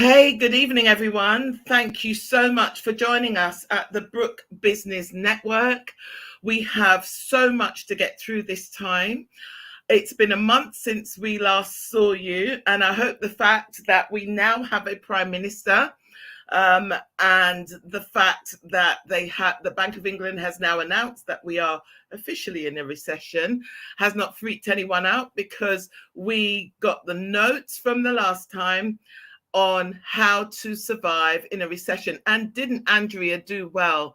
Hey, good evening, everyone. Thank you so much for joining us at the Brook Business Network. We have so much to get through this time. It's been a month since we last saw you, and I hope the fact that we now have a Prime Minister and the fact that the Bank of England has now announced that we are officially in a recession has not freaked anyone out, because we got the notes from the last time on how to survive in a recession. And didn't Andrea do well?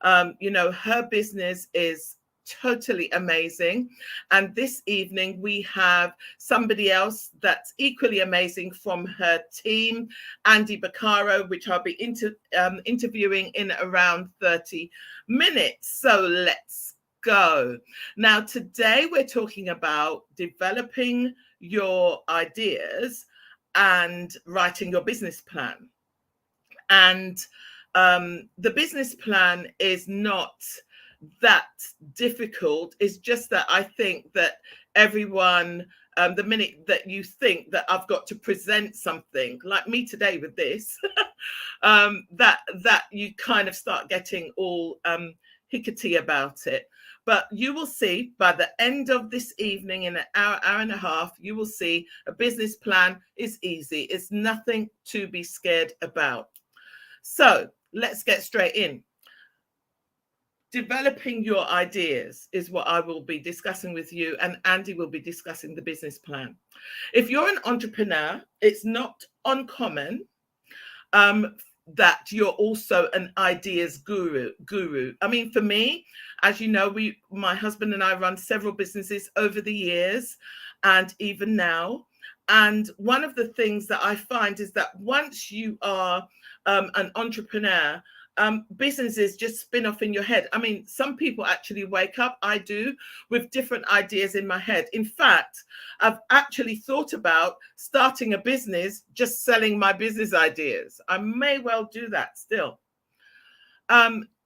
Her business is totally amazing. And this evening we have somebody else that's equally amazing from her team, Andy Baccaro, which I'll be interviewing in around 30 minutes. So let's go. Now, today we're talking about developing your ideas and writing your business plan. And the business plan is not that difficult. It's just that I think that everyone, the minute that you think that I've got to present something, like me today with this, that you kind of start getting all hickety about it. But you will see by the end of this evening, in an hour and a half, you will see a business plan is easy. It's nothing to be scared about. So let's get straight in. Developing your ideas is what I will be discussing with you, and Andy will be discussing the business plan. If you're an entrepreneur, it's not uncommon that you're also an ideas guru. I mean, for me, as you know, my husband and I run several businesses over the years and even now. And one of the things that I find is that once you are an entrepreneur, businesses just spin off in your head. I mean, some people actually wake up, I do, with different ideas in my head. In fact, I've actually thought about starting a business just selling my business ideas. I may well do that still.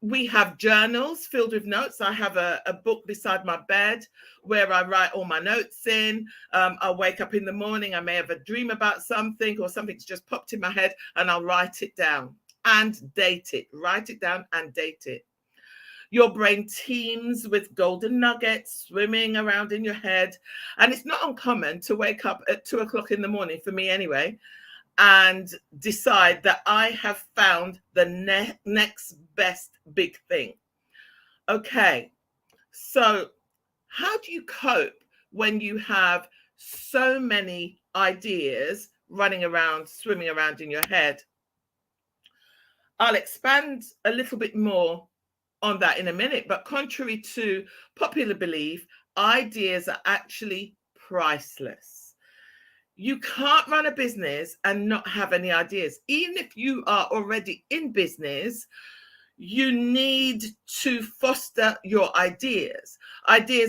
We have journals filled with notes. I have a book beside my bed where I write all my notes in. I'll wake up in the morning, I may have a dream about something, or something's just popped in my head, and I'll write it down and date it. Write it down and date it. Your brain teems with golden nuggets swimming around in your head. And it's not uncommon to wake up at 2 o'clock in the morning, for me anyway, and decide that I have found the next best big thing. Okay, so how do you cope when you have so many ideas running around, swimming around in your head? I'll expand a little bit more on that in a minute, but contrary to popular belief, ideas are actually priceless. You can't run a business and not have any ideas. Even if you are already in business, you need to foster your ideas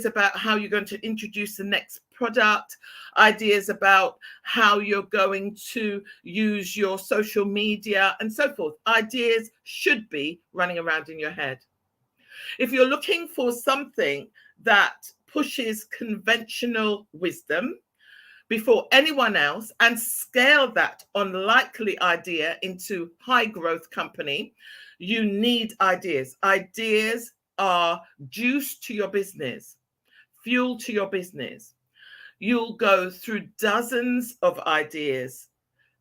about how you're going to introduce the next product, ideas about how you're going to use your social media and so forth. Ideas should be running around in your head. If you're looking for something that pushes conventional wisdom before anyone else and scale that unlikely idea into high growth company, you need ideas. Ideas are juice to your business, fuel to your business. You'll go through dozens of ideas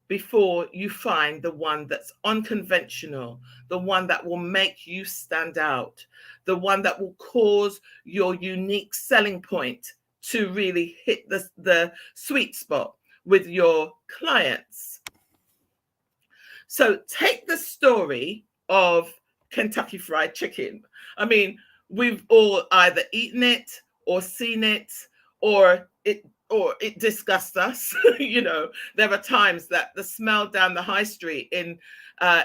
before you find the one that's unconventional, the one that will make you stand out, the one that will cause your unique selling point to really hit the sweet spot with your clients. So take the story of Kentucky Fried Chicken. I mean, we've all either eaten it or seen it, or it disgusts us. There are times that the smell down the high street in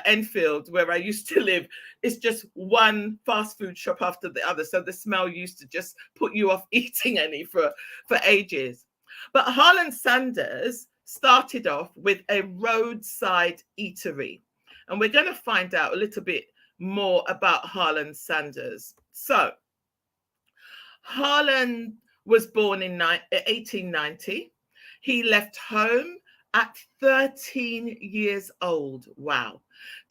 Enfield, where I used to live, is just one fast food shop after the other. So the smell used to just put you off eating any for ages. But Harlan Sanders started off with a roadside eatery. And we're going to find out a little bit more about Harlan Sanders. So Harlan was born in 1890. He left home at 13 years old. Wow.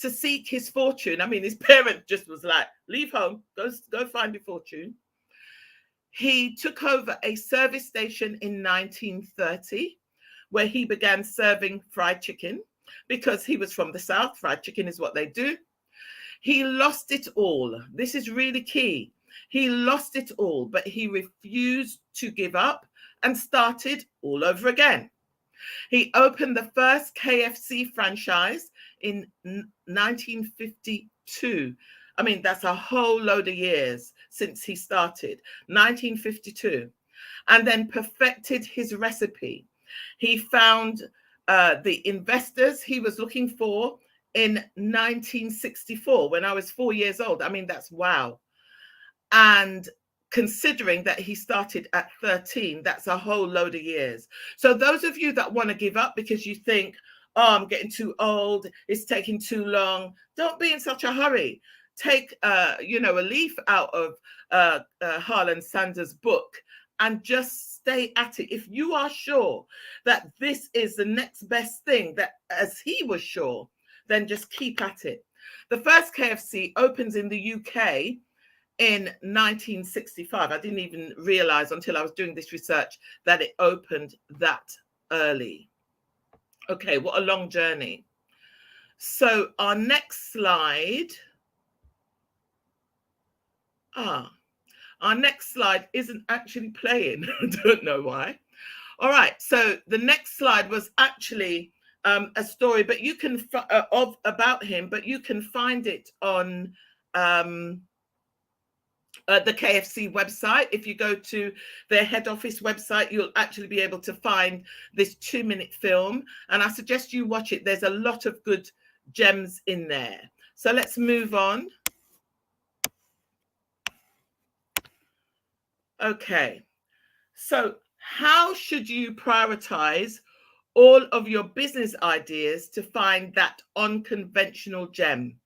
To seek his fortune. I mean, his parents just was like, leave home, go find your fortune. He took over a service station in 1930 where he began serving fried chicken because he was from the South. Fried chicken is what they do. He lost it all. This is really key. He lost it all, but he refused to give up and started all over again. He opened the first KFC franchise in 1952. I mean, that's a whole load of years since he started, 1952, and then perfected his recipe. He found the investors he was looking for in 1964 when I was 4 years old. I mean, that's wow. And considering that he started at 13, that's a whole load of years. So those of you that want to give up because you think, oh, I'm getting too old, it's taking too long, don't be in such a hurry. Take, a leaf out of Harlan Sanders' book and just stay at it. If you are sure that this is the next best thing, that as he was sure, then just keep at it. The first KFC opens in the UK in 1965. I didn't even realize until I was doing this research that it opened that early. Okay, what a long journey. So our next slide. Our next slide isn't actually playing. I don't know why. All right, so the next slide was actually a story, but you can about him, but you can find it on the KFC website. If you go to their head office website, you'll actually be able to find this 2-minute film, and I suggest you watch it. There's a lot of good gems in there. So let's move on. Okay, so how should you prioritize all of your business ideas to find that unconventional gem?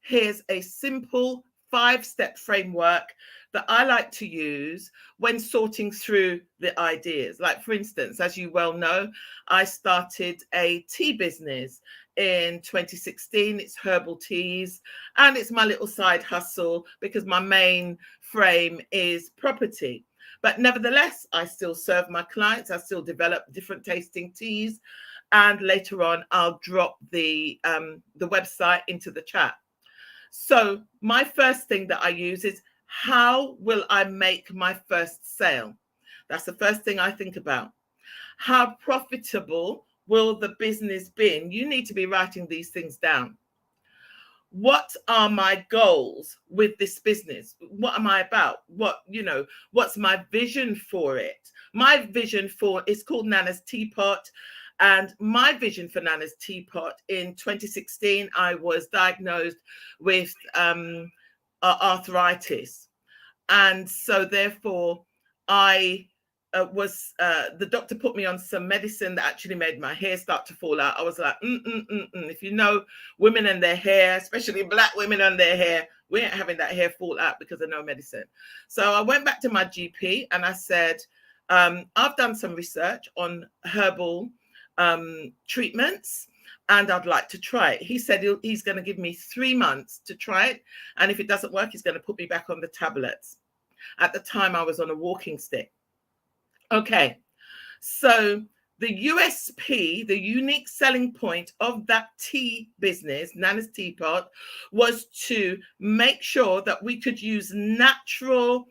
Here's a simple 5-step framework that I like to use when sorting through the ideas. Like, for instance, as you well know, I started a tea business in 2016. It's herbal teas, and it's my little side hustle because my main frame is property. But nevertheless, I still serve my clients. I still develop different tasting teas, and later on, I'll drop the website into the chat. So my first thing that I use is, how will I make my first sale? That's the first thing I think about. How profitable will the business be? And you need to be writing these things down. What are my goals with this business? What am I about? What's my vision for it? My vision for, it's called Nana's Teapot. And my vision for Nana's Teapot in 2016, I was diagnosed with arthritis. And so therefore, the doctor put me on some medicine that actually made my hair start to fall out. I was like, if you know women and their hair, especially Black women and their hair, we ain't having that hair fall out because of no medicine. So I went back to my GP and I said, I've done some research on herbal treatments and I'd like to try it. He said he's going to give me 3 months to try it, and if it doesn't work, he's going to put me back on the tablets. At the time, I was on a walking stick. Okay, so the USP, the unique selling point of that tea business, Nana's Teapot, was to make sure that we could use natural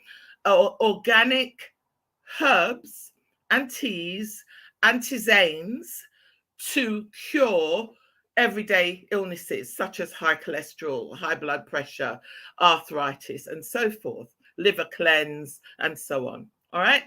or organic herbs and teas and tisanes to cure everyday illnesses such as high cholesterol, high blood pressure, arthritis, and so forth, liver cleanse, and so on. All right.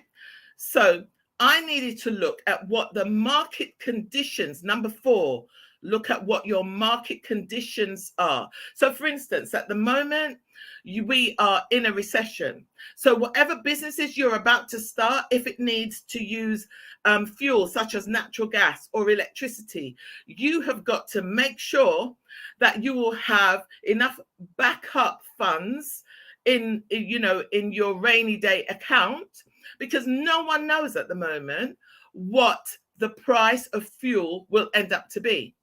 So I needed to look at what the market conditions, number 4, look at what your market conditions are. So for instance, at the moment, we are in a recession. So whatever businesses you're about to start, if it needs to use fuel such as natural gas or electricity, you have got to make sure that you will have enough backup funds in your rainy day account, because no one knows at the moment what the price of fuel will end up to be.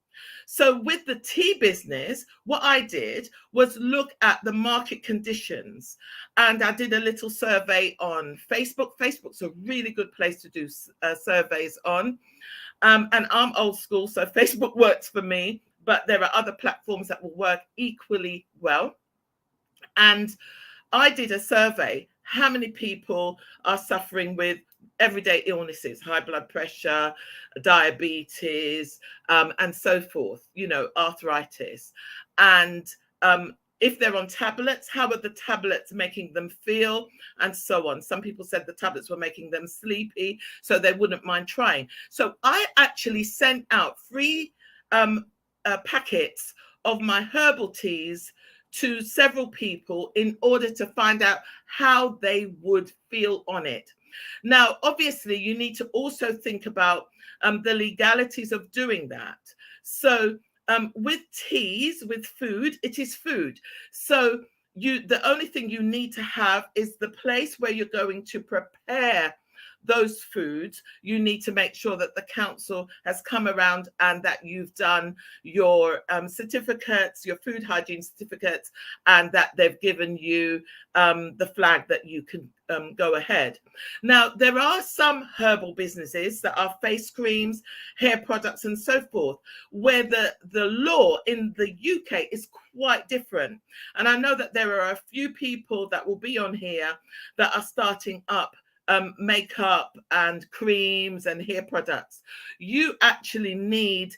So with the tea business, what I did was look at the market conditions, and I did a little survey on Facebook. Facebook's a really good place to do surveys on. And I'm old school, so Facebook works for me, but there are other platforms that will work equally well. And I did a survey. How many people are suffering with everyday illnesses, high blood pressure, diabetes, and so forth, arthritis? And if they're on tablets, how are the tablets making them feel, and so on? Some people said the tablets were making them sleepy, so they wouldn't mind trying. So I actually sent out free packets of my herbal teas to several people in order to find out how they would feel on it. Now, obviously, you need to also think about the legalities of doing that. So with teas, with food, it is food. So the only thing you need to have is the place where you're going to prepare those foods. You need to make sure that the council has come around and that you've done your certificates, your food hygiene certificates, and that they've given you the flag that you can go ahead. Now, there are some herbal businesses that are face creams, hair products, and so forth, where the law in the UK is quite different. And I know that there are a few people that will be on here that are starting up makeup and creams and hair products. You actually need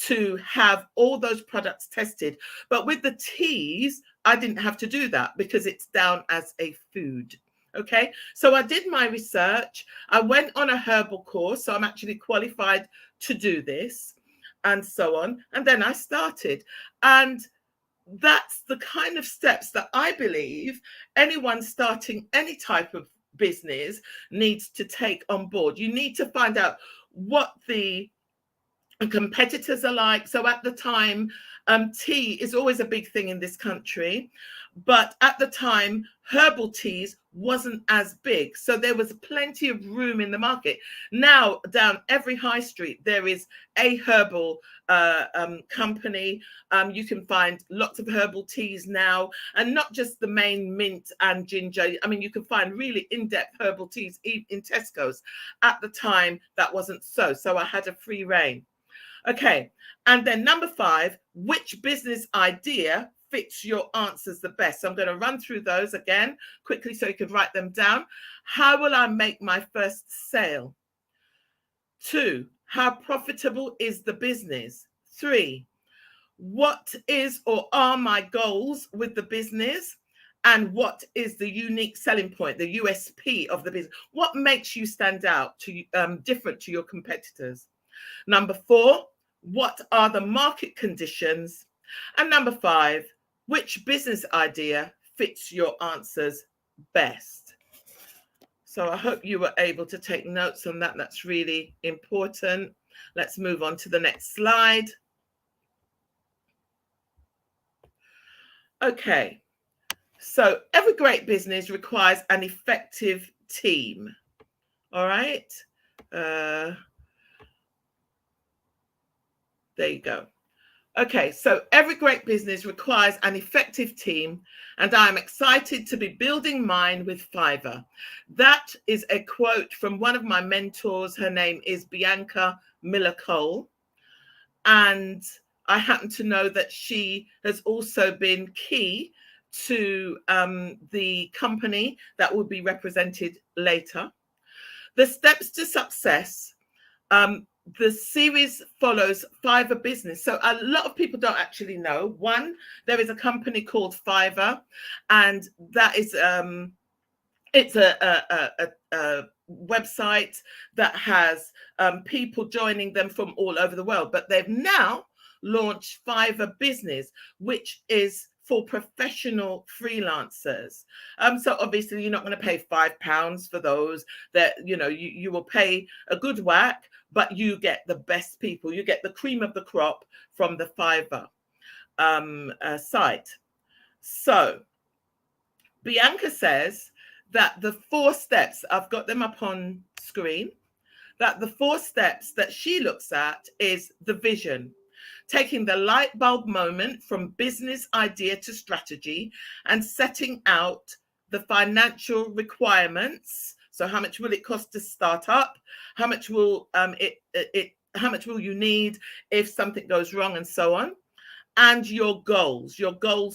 to have all those products tested. But with the teas, I didn't have to do that because it's down as a food. Okay, so I did my research. I went on a herbal course, so I'm actually qualified to do this, and so on. And then I started. And that's the kind of steps that I believe anyone starting any type of business needs to take on board. You need to find out what the competitors are like. So at the time, tea is always a big thing in this country, but at the time, herbal teas wasn't as big. So there was plenty of room in the market. Now, down every high street, there is a herbal company. You can find lots of herbal teas now, and not just the main mint and ginger. I mean, you can find really in-depth herbal teas in Tesco's. At the time, that wasn't so. So I had a free reign. Okay, and then number 5, which business idea fits your answers the best? So I'm going to run through those again quickly so you can write them down. How will I make my first sale? 2, how profitable is the business? 3, what is or are my goals with the business? And what is the unique selling point, the USP of the business? What makes you stand out to different to your competitors? Number 4, what are the market conditions? And number 5, which business idea fits your answers best? So I hope you were able to take notes on that. That's really important. Let's move on to the next slide. Okay, so every great business requires an effective team. All right. There you go. Okay, so every great business requires an effective team, and I am excited to be building mine with Fiverr. That is a quote from one of my mentors. Her name is Bianca Miller-Cole, and I happen to know that she has also been key to the company that will be represented later. The steps to success. The series follows Fiverr business. So a lot of people don't actually know. One, there is a company called Fiverr, and that is it's a website that has people joining them from all over the world. But they've now launched Fiverr Business, which is for professional freelancers. So obviously you're not going to pay £5 for those. That you will pay a good whack, but you get the best people. You get the cream of the crop from the Fiverr site. So Bianca says that the 4 steps, I've got them up on screen. that the 4 steps that she looks at is the vision, taking the light bulb moment from business idea to strategy and setting out the financial requirements. So how much will it cost to start up? How much will how much will you need if something goes wrong, and so on? And your goals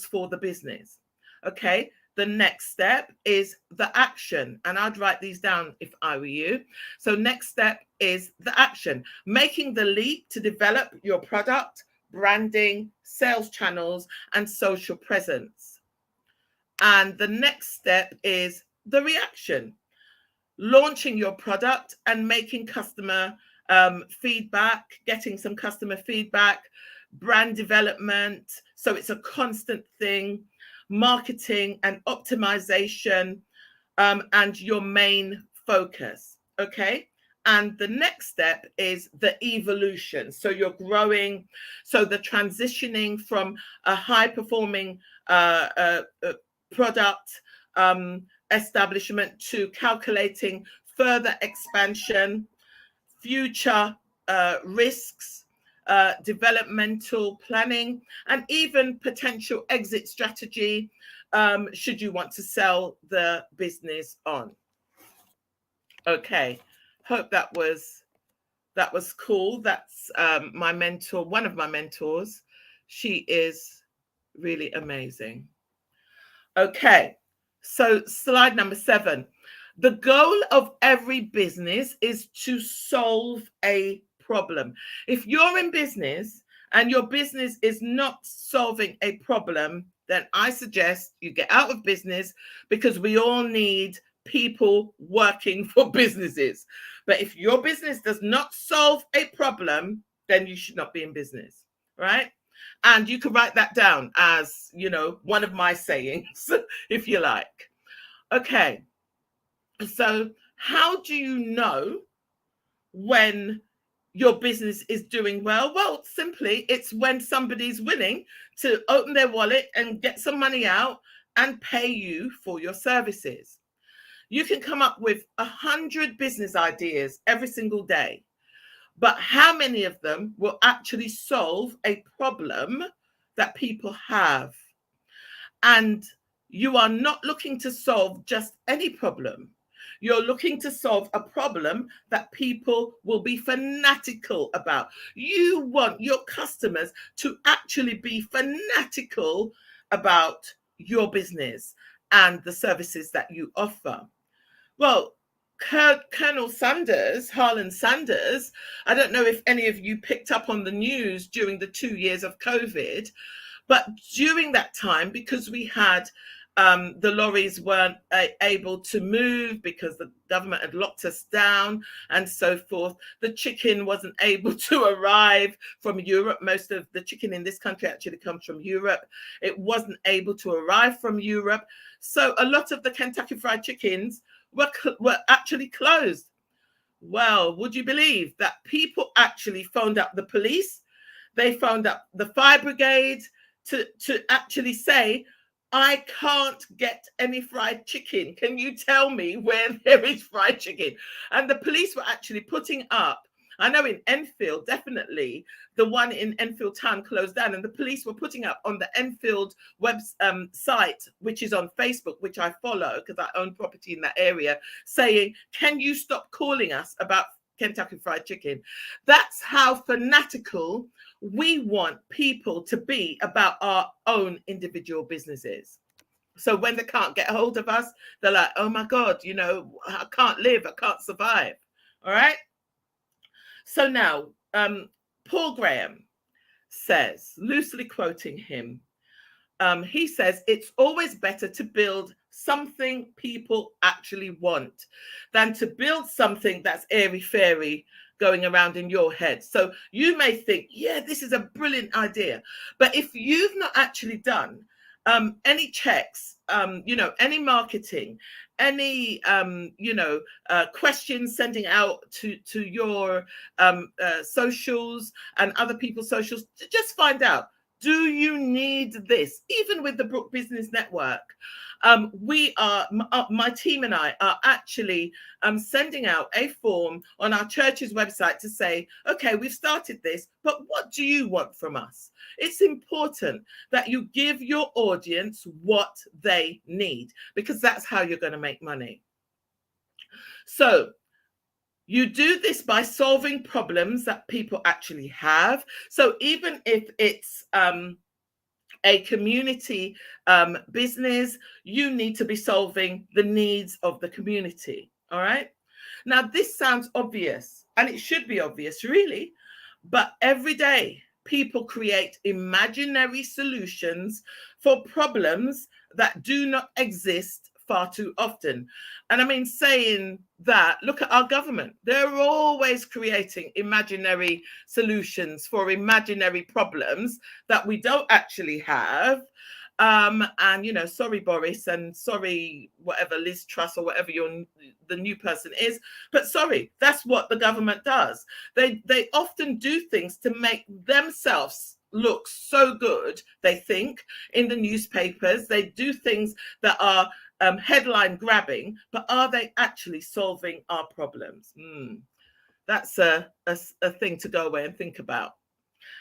for the business. Okay. The next step is the action. And I'd write these down if I were you. So next step is the action, making the leap to develop your product, branding, sales channels, and social presence. And the next step is the reaction, launching your product and making customer feedback, getting some customer feedback, brand development. So it's a constant thing, marketing and optimization, and your main focus. Okay. And the next step is the evolution. So you're growing. So the transitioning from a high performing product establishment to calculating further expansion, future risks, developmental planning, and even potential exit strategy should you want to sell the business on. Okay, hope that was cool. That's my mentor, one of my mentors. She is really amazing. Okay, so slide number 7. The goal of every business is to solve a problem. If you're in business and your business is not solving a problem, then I suggest you get out of business, because we all need people working for businesses. But if your business does not solve a problem, then you should not be in business, right? And you can write that down as, one of my sayings, if you like. Okay. So how do you know when your business is doing well? Well, simply, it's when somebody's willing to open their wallet and get some money out and pay you for your services. You can come up with 100 business ideas every single day, but how many of them will actually solve a problem that people have? And you are not looking to solve just any problem. You're looking to solve a problem that people will be fanatical about. You want your customers to actually be fanatical about your business and the services that you offer. Well, Colonel Sanders, Harlan Sanders, I don't know if any of you picked up on the news during the 2 years of COVID, but during that time, because we had the lorries weren't able to move because the government had locked us down and so forth. The chicken wasn't able to arrive from Europe. Most of the chicken in this country actually comes from Europe. It wasn't able to arrive from Europe. So a lot of the Kentucky Fried Chickens were actually closed. Well, would you believe that people actually phoned up the police? They phoned up the fire brigade to actually say, I can't get any fried chicken. Can you tell me where there is fried chicken? And the police were actually putting up, I know in Enfield, definitely, the one in Enfield town closed down, and the police were putting up on the Enfield site, which is on Facebook, which I follow because I own property in that area, saying, can you stop calling us about Kentucky Fried Chicken? That's how fanatical we want people to be about our own individual businesses. So when they can't get hold of us, they're like, oh my God, I can't live, I can't survive. All right. So now, Paul Graham says, loosely quoting him, he says, it's always better to build something people actually want than to build something that's airy-fairy going around in your head. So you may think, yeah, this is a brilliant idea. But if you've not actually done any checks, any marketing, any, questions sending out to your socials and other people's socials, to just find out, Do you need this? Even with the Brook Business Network, my team and I are actually sending out a form on our church's website to say, okay, we've started this, but what do you want from us? It's important that you give your audience what they need, because that's how you're going to make money. So you do this by solving problems that people actually have. So even if it's a community business, you need to be solving the needs of the community. All right. Now, this sounds obvious, and it should be obvious, really. But every day, people create imaginary solutions for problems that do not exist far too often. And I mean, saying that, look at our government. They're always creating imaginary solutions for imaginary problems that we don't actually have. And you know, sorry Boris, and sorry whatever Liz Truss or whatever the new person is, but sorry, that's what the government does. They often do things to make themselves look so good. They think in the newspapers, they do things that are headline grabbing, but are they actually solving our problems? That's a thing to go away and think about.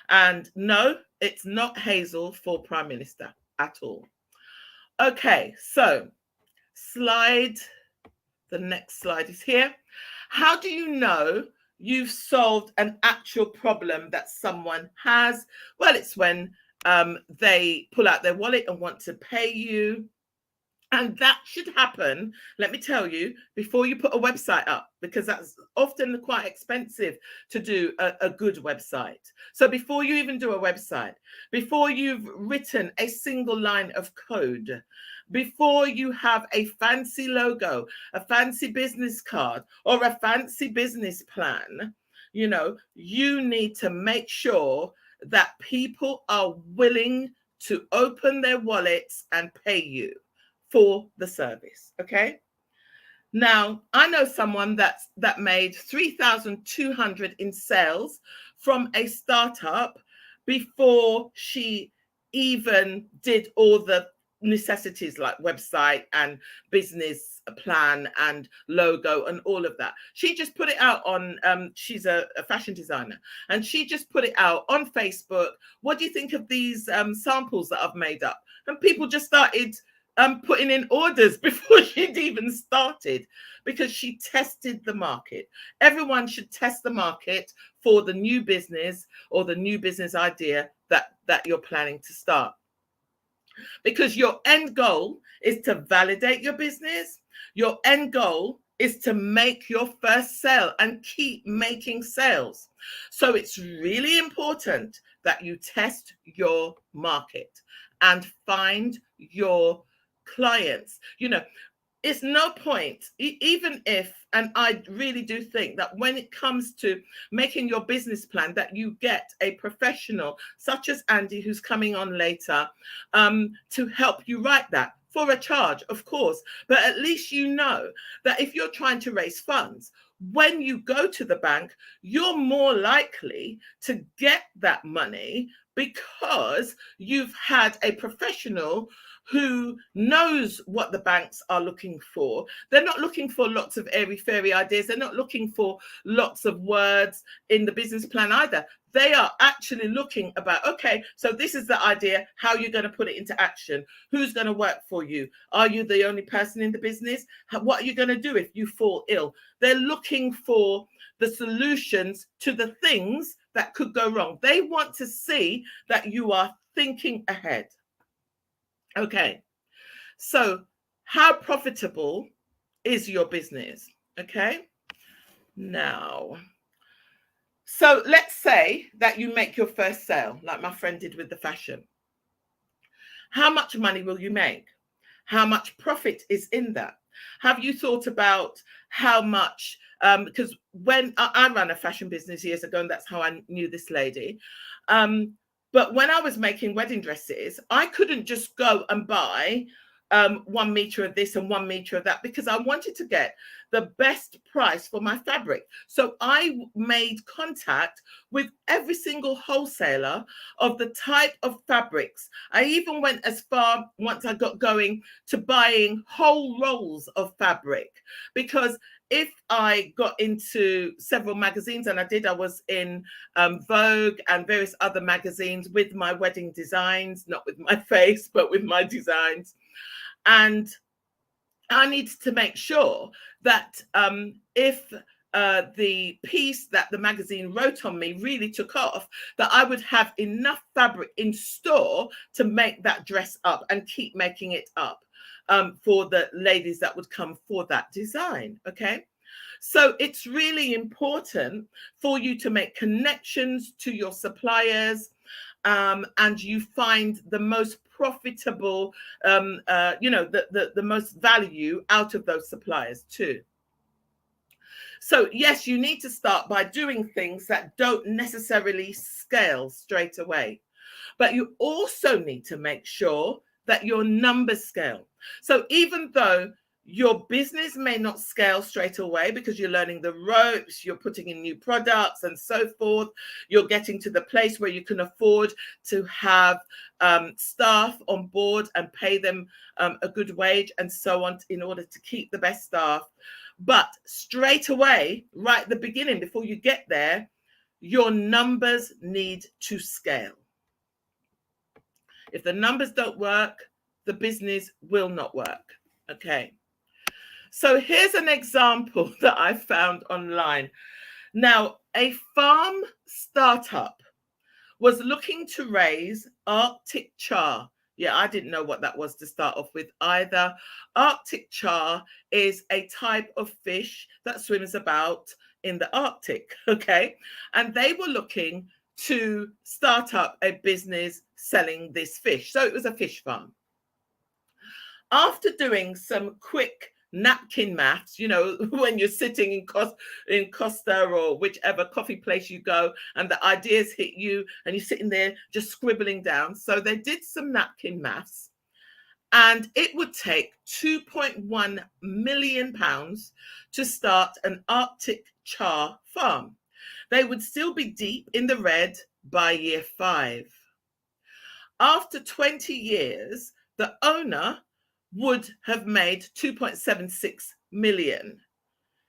And no, it's not Hazel for Prime Minister at all. Okay, so the next slide is here. How do you know you've solved an actual problem that someone has? Well, it's when they pull out their wallet and want to pay you. And that should happen, let me tell you, before you put a website up, because that's often quite expensive to do a good website. So before you even do a website, before you've written a single line of code, before you have a fancy logo, a fancy business card, or a fancy business plan, you know, you need to make sure that people are willing to open their wallets and pay you for the service. Okay. Now, I know someone that made 3,200 in sales from a startup before she even did all the necessities like website and business plan and logo and all of that. She just put it out on, she's a fashion designer, and she just put it out on Facebook. What do you think of these samples that I've made up? And people just started putting in orders before she'd even started, because she tested the market. Everyone should test the market for the new business or the new business idea that you're planning to start. Because your end goal is to validate your business. Your end goal is to make your first sale and keep making sales. So it's really important that you test your market and find your clients. You know, it's no point, even if, and I really do think that when it comes to making your business plan, that you get a professional such as Andy, who's coming on later, to help you write that for a charge, of course. But at least you know that if you're trying to raise funds, when you go to the bank, you're more likely to get that money because you've had a professional who knows what the banks are looking for. They're not looking for lots of airy-fairy ideas. They're not looking for lots of words in the business plan either. They are actually looking about, okay, so this is the idea, how you're going to put it into action. Who's going to work for you? Are you the only person in the business? What are you going to do if you fall ill? They're looking for the solutions to the things that could go wrong. They want to see that you are thinking ahead. Okay, so how profitable is your business? Okay, now, so let's say that you make your first sale, like my friend did with the fashion. How much money will you make? How much profit is in that? Have you thought about how much, because when I ran a fashion business years ago, and that's how I knew this lady, but when I was making wedding dresses, I couldn't just go and buy 1 meter of this and 1 meter of that, because I wanted to get the best price for my fabric. So I made contact with every single wholesaler of the type of fabrics. I even went as far, once I got going, to buying whole rolls of fabric, because if I got into several magazines, and I did, I was in Vogue and various other magazines with my wedding designs, not with my face, but with my designs. And I needed to make sure that if the piece that the magazine wrote on me really took off, that I would have enough fabric in store to make that dress up and keep making it up for the ladies that would come for that design. Okay. So it's really important for you to make connections to your suppliers, and you find the most profitable, the most value out of those suppliers too. So yes, you need to start by doing things that don't necessarily scale straight away, but you also need to make sure that your numbers scale. So even though your business may not scale straight away because you're learning the ropes, you're putting in new products and so forth, you're getting to the place where you can afford to have staff on board and pay them a good wage and so on in order to keep the best staff. But straight away, right at the beginning, before you get there, your numbers need to scale. If the numbers don't work, the business will not work. Okay. So here's an example that I found online. Now, a farm startup was looking to raise Arctic char. Yeah, I didn't know what that was to start off with either. Arctic char is a type of fish that swims about in the Arctic, okay? And they were looking to start up a business selling this fish. So it was a fish farm. After doing some quick napkin maths, when you're sitting in Costa or whichever coffee place you go and the ideas hit you and you're sitting there just scribbling down. So they did some napkin maths, and it would take £2.1 million to start an Arctic char farm. They would still be deep in the red by year 5. After 20 years, the owner would have made 2.76 million,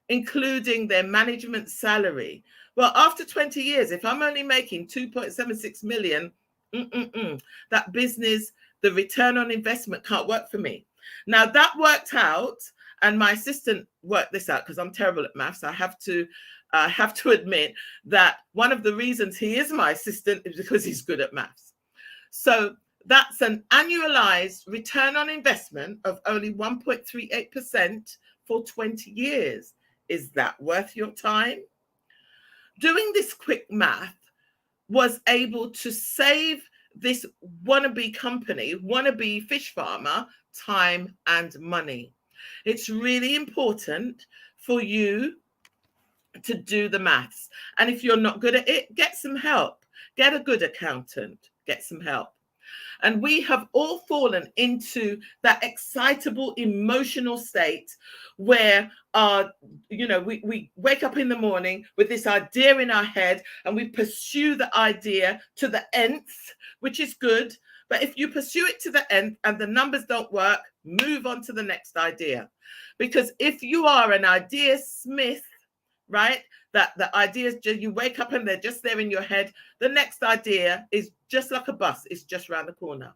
including their management salary. Well, after 20 years, if I'm only making 2.76 million, that business, the return on investment can't work for me. Now that worked out, and my assistant worked this out because I'm terrible at maths. I have to admit that one of the reasons he is my assistant is because he's good at maths. So that's an annualized return on investment of only 1.38% for 20 years. Is that worth your time? Doing this quick math was able to save this wannabe fish farmer, time and money. It's really important for you to do the maths. And if you're not good at it, get some help. Get a good accountant. Get some help. And we have all fallen into that excitable emotional state where we wake up in the morning with this idea in our head and we pursue the idea to the nth, which is good. But if you pursue it to the nth and the numbers don't work, move on to the next idea. Because if you are an idea smith, right, that the ideas, you wake up and they're just there in your head, the next idea is just like a bus, it's just around the corner.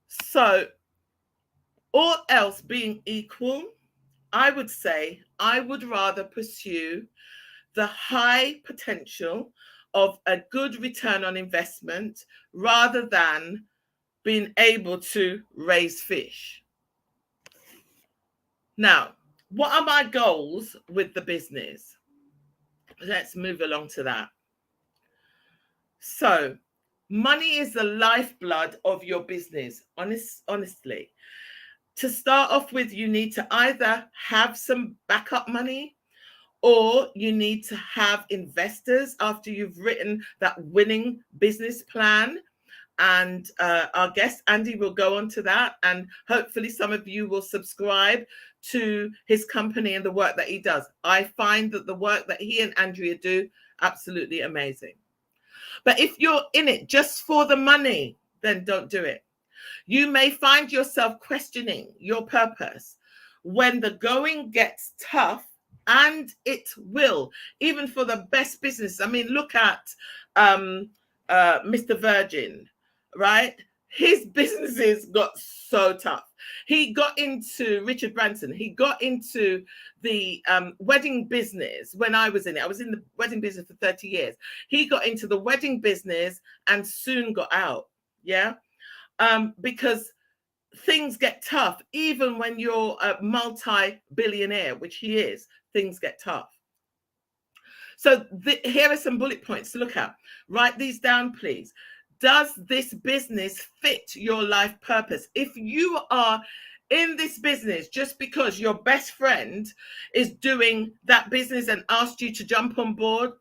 So all else being equal, I would say I would rather pursue the high potential of a good return on investment rather than being able to raise fish. Now, what are my goals with the business? Let's move along to that. So, money is the lifeblood of your business, honestly. To start off with, you need to either have some backup money or you need to have investors after you've written that winning business plan and our guest Andy will go on to that, and hopefully some of you will subscribe to his company and the work that he does. I find that the work that he and Andrea do, absolutely amazing. But if you're in it just for the money, then don't do it. You may find yourself questioning your purpose when the going gets tough, and it will, even for the best business. I mean, look at Mr. Virgin, right? His businesses got so tough. He got into Richard Branson. He got into the wedding business when I was in it. I was in the wedding business for 30 years. He got into the wedding business and soon got out. Yeah. Because things get tough, even when you're a multi-billionaire, which he is, things get tough. So here are some bullet points to look at. Write these down, please. Does this business fit your life purpose? If you are in this business just because your best friend is doing that business and asked you to jump on board,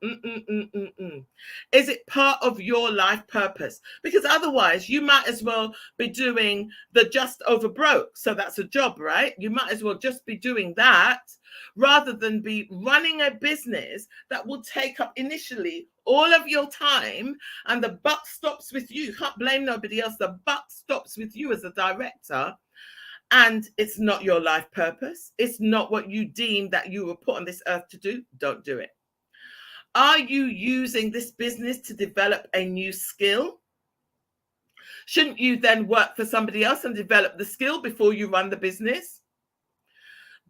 is it part of your life purpose? Because otherwise you might as well be doing the just over broke. So that's a job, right? You might as well just be doing that rather than be running a business that will take up initially all of your time, and the buck stops with you. You can't blame nobody else. The buck stops with you as a director, and it's not your life purpose. It's not what you deem that you were put on this earth to do. Don't do it. Are you using this business to develop a new skill? Shouldn't you then work for somebody else and develop the skill before you run the business?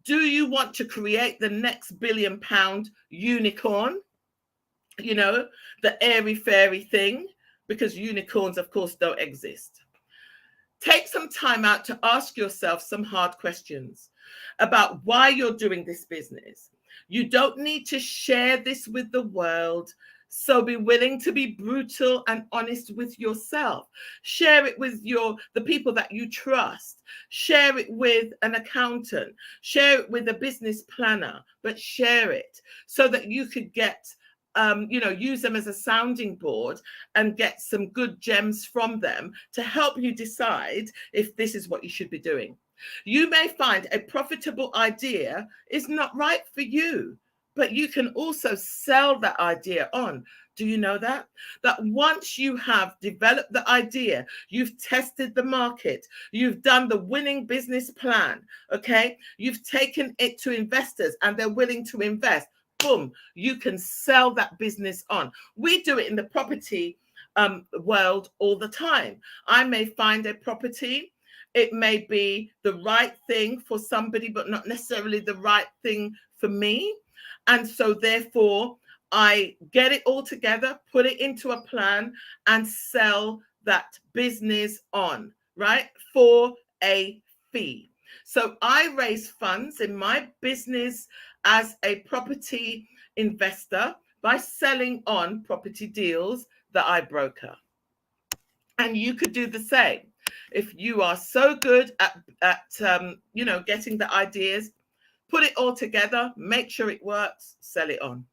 Do you want to create the next £1 billion unicorn? You know, the airy fairy thing, because unicorns, of course, don't exist. Take some time out to ask yourself some hard questions about why you're doing this business. You don't need to share this with the world, so be willing to be brutal and honest with yourself. Share it with the people that you trust. Share it with an accountant. Share it with a business planner, but share it so that you could get use them as a sounding board and get some good gems from them to help you decide if this is what you should be doing. You may find a profitable idea is not right for you, but you can also sell that idea on. Do you know that? That once you have developed the idea, you've tested the market, you've done the winning business plan, okay? You've taken it to investors and they're willing to invest. Boom, you can sell that business on. We do it in the property world all the time. I may find a property. It may be the right thing for somebody, but not necessarily the right thing for me. And so therefore, I get it all together, put it into a plan and sell that business on, right? For a fee. So I raise funds in my business as a property investor by selling on property deals that I broker. And you could do the same. If you are so good at getting the ideas, put it all together, make sure it works, sell it on.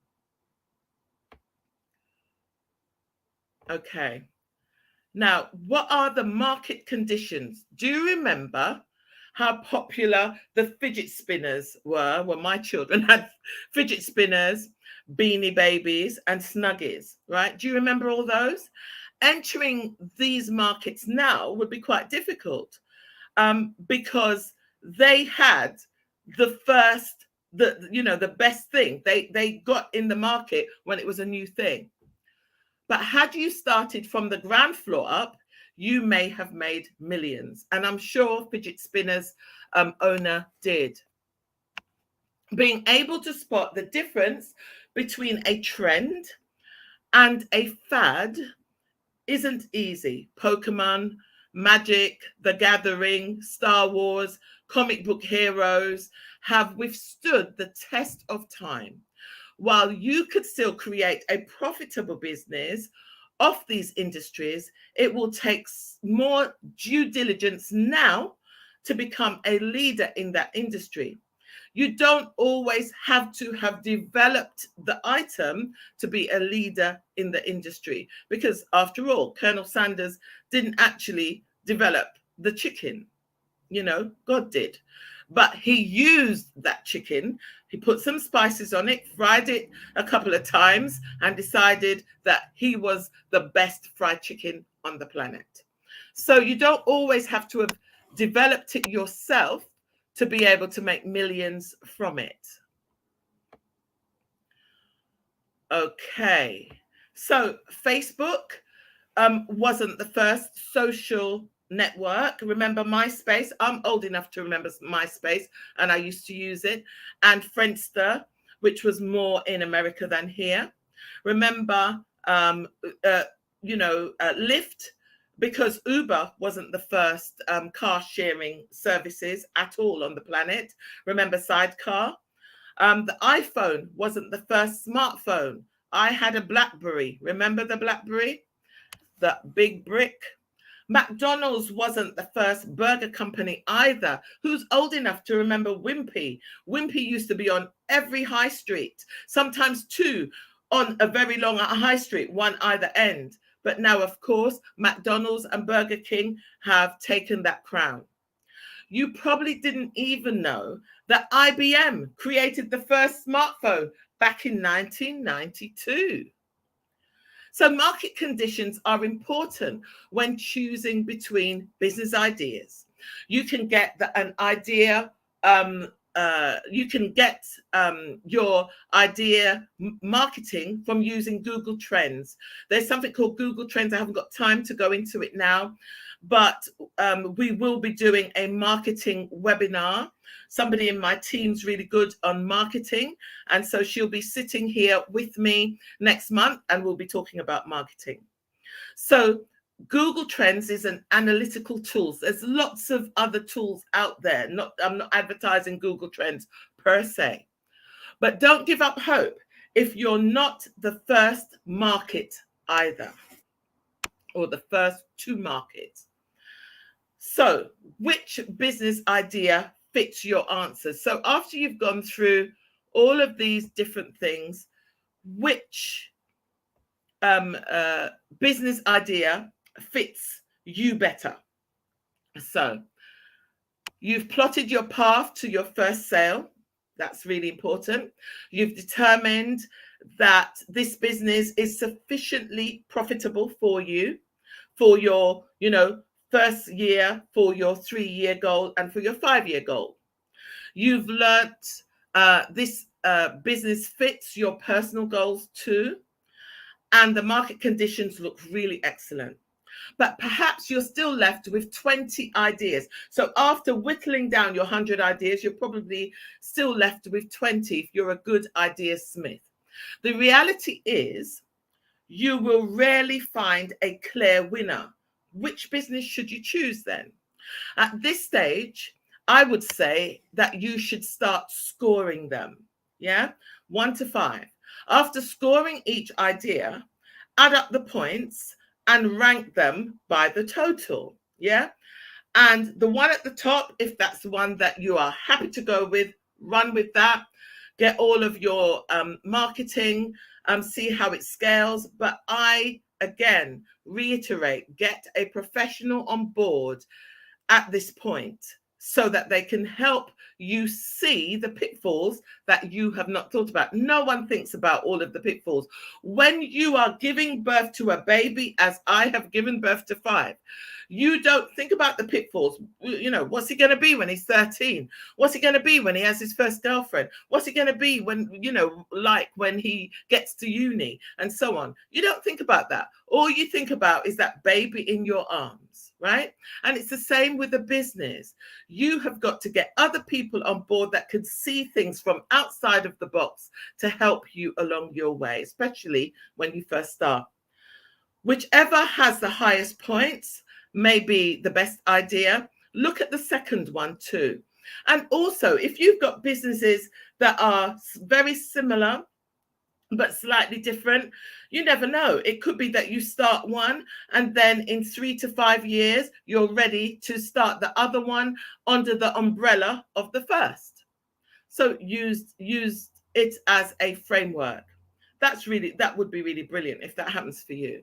Okay. Now, what are the market conditions? Do you remember how popular the fidget spinners were when my children had fidget spinners, Beanie Babies, and Snuggies, right? Do you remember all those? Entering these markets now would be quite difficult because they had the best thing. They got in the market when it was a new thing. But had you started from the ground floor up, you may have made millions. And I'm sure fidget spinners owner did. Being able to spot the difference between a trend and a fad isn't easy. Pokemon, Magic, The Gathering, Star Wars, comic book heroes have withstood the test of time. While you could still create a profitable business off these industries, it will take more due diligence now to become a leader in that industry. You don't always have to have developed the item to be a leader in the industry, because after all, Colonel Sanders didn't actually develop the chicken. God did. But he used that chicken, he put some spices on it, fried it a couple of times, and decided that he was the best fried chicken on the planet. So you don't always have to have developed it yourself to be able to make millions from it. Okay. So Facebook wasn't the first social network. Remember MySpace? I'm old enough to remember MySpace, and I used to use it. And Friendster, which was more in America than here. Remember, Lyft, because Uber wasn't the first car sharing services at all on the planet. Remember Sidecar? The iPhone wasn't the first smartphone. I had a BlackBerry. Remember the BlackBerry? The big brick. McDonald's wasn't the first burger company either. Who's old enough to remember Wimpy? Wimpy used to be on every high street, sometimes two on a very long high street, one either end. But now, of course, McDonald's and Burger King have taken that crown. You probably didn't even know that IBM created the first smartphone back in 1992. So market conditions are important when choosing between business ideas. You can get an idea, you can get your idea marketing from using Google Trends. There's something called Google Trends. I haven't got time to go into it now, but we will be doing a marketing webinar. Somebody in my team's really good on marketing, and so she'll be sitting here with me next month, and we'll be talking about marketing. So Google Trends is an analytical tool. There's lots of other tools out there. I'm not advertising Google Trends per se, but don't give up hope if you're not the first market either, or the first to market. So which business idea fits your answers? So after you've gone through all of these different things, which business idea fits you better? So you've plotted your path to your first sale. That's really important. You've determined that this business is sufficiently profitable for you, for your, first year, for your 3-year goal, and for your 5-year goal. You've learnt this business fits your personal goals too, and the market conditions look really excellent. But perhaps you're still left with 20 ideas. So after whittling down your 100 ideas, you're probably still left with 20 if you're a good idea smith. The reality is you will rarely find a clear winner. Which business should you choose then? At this stage, I would say that you should start scoring them. 1 to 5. After scoring each idea, add up the points and rank them by the total. And the one at the top, if that's the one that you are happy to go with, run with that. Get all of your marketing, see how it scales. But I, again, reiterate, get a professional on board at this point so that they can help you see the pitfalls that you have not thought about. No one thinks about all of the pitfalls. When you are giving birth to a baby, as I have given birth to 5, you don't think about the pitfalls. What's he going to be when he's 13? What's he going to be when he has his first girlfriend? What's he going to be when, like when he gets to uni and so on? You don't think about that. All you think about is that baby in your arms, right? And it's the same with a business. You have got to get other people on board that can see things from outside of the box to help you along your way, especially when you first start. Whichever has the highest points may be the best idea. Look at the second one too. And also, if you've got businesses that are very similar but slightly different, you never know. It could be that you start one and then in 3 to 5 years, you're ready to start the other one under the umbrella of the first. So use it as a framework. That would be really brilliant if that happens for you.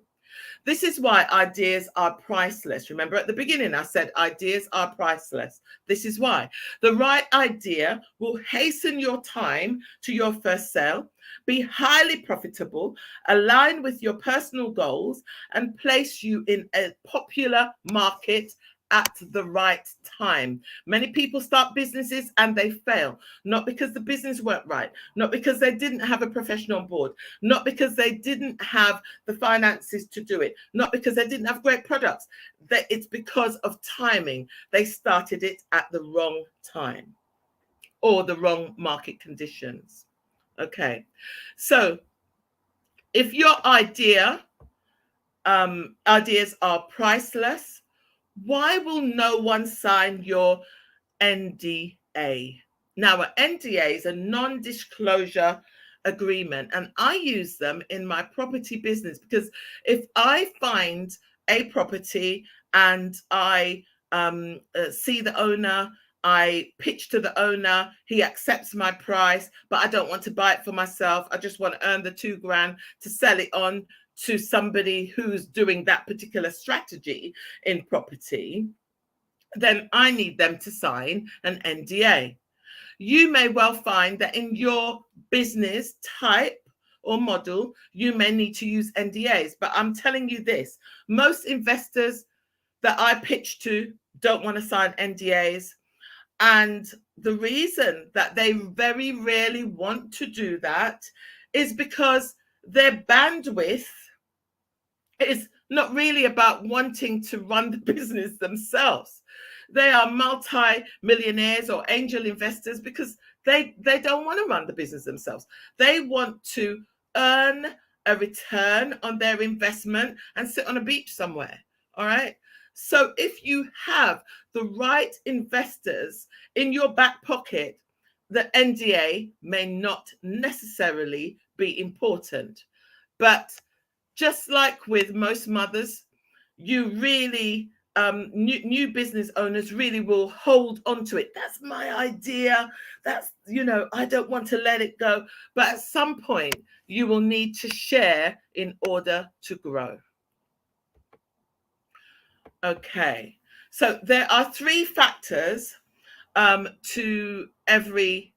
This is why ideas are priceless. Remember at the beginning, I said ideas are priceless. This is why. The right idea will hasten your time to your first sale, be highly profitable, align with your personal goals, and place you in a popular market at the right time. Many people start businesses and they fail, not because the business weren't right, not because they didn't have a professional on board, not because they didn't have the finances to do it, not because they didn't have great products. It's because of timing. They started it at the wrong time or the wrong market conditions. Okay, so if your ideas are priceless, why will no one sign your NDA? Now, an NDA is a non-disclosure agreement, and I use them in my property business because if I find a property and I see the owner, I pitch to the owner, he accepts my price, but I don't want to buy it for myself. I just want to earn the $2,000 to sell it on to somebody who's doing that particular strategy in property, then I need them to sign an NDA. You may well find that in your business type or model, you may need to use NDAs. But I'm telling you this, most investors that I pitch to don't want to sign NDAs. And the reason that they very rarely want to do that is because their bandwidth is not really about wanting to run the business themselves. They are multi-millionaires or angel investors because they don't want to run the business themselves. They want to earn a return on their investment and sit on a beach somewhere. All right. So if you have the right investors in your back pocket, the NDA may not necessarily be important. But just like with most mothers, you really new business owners really will hold on to it. That's my idea. That's, I don't want to let it go. But at some point, you will need to share in order to grow. Okay. So there are 3 factors to every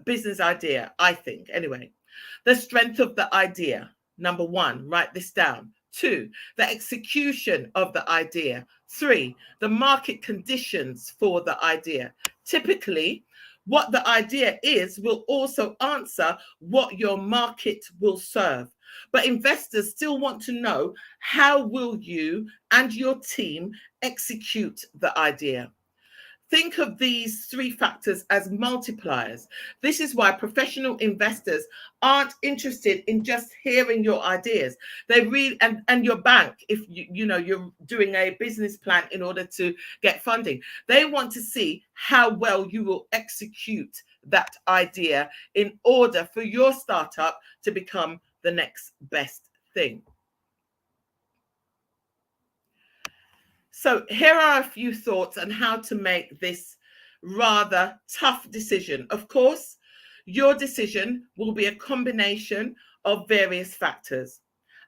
business idea, I think. Anyway, the strength of the idea. Number 1, write this down. 2, the execution of the idea. 3, the market conditions for the idea. Typically, what the idea is will also answer what your market will serve. But investors still want to know, how will you and your team execute the idea? Think of these 3 factors as multipliers. This is why professional investors aren't interested in just hearing your ideas. They really, and your bank, if you're doing a business plan in order to get funding, they want to see how well you will execute that idea in order for your startup to become the next best thing. So here are a few thoughts on how to make this rather tough decision. Of course, your decision will be a combination of various factors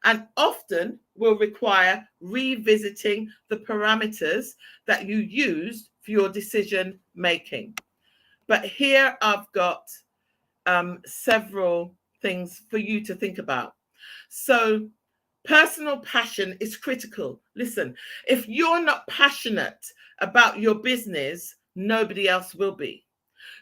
and often will require revisiting the parameters that you used for your decision making. But here I've got several things for you to think about. So personal passion is critical. Listen, if you're not passionate about your business, nobody else will be.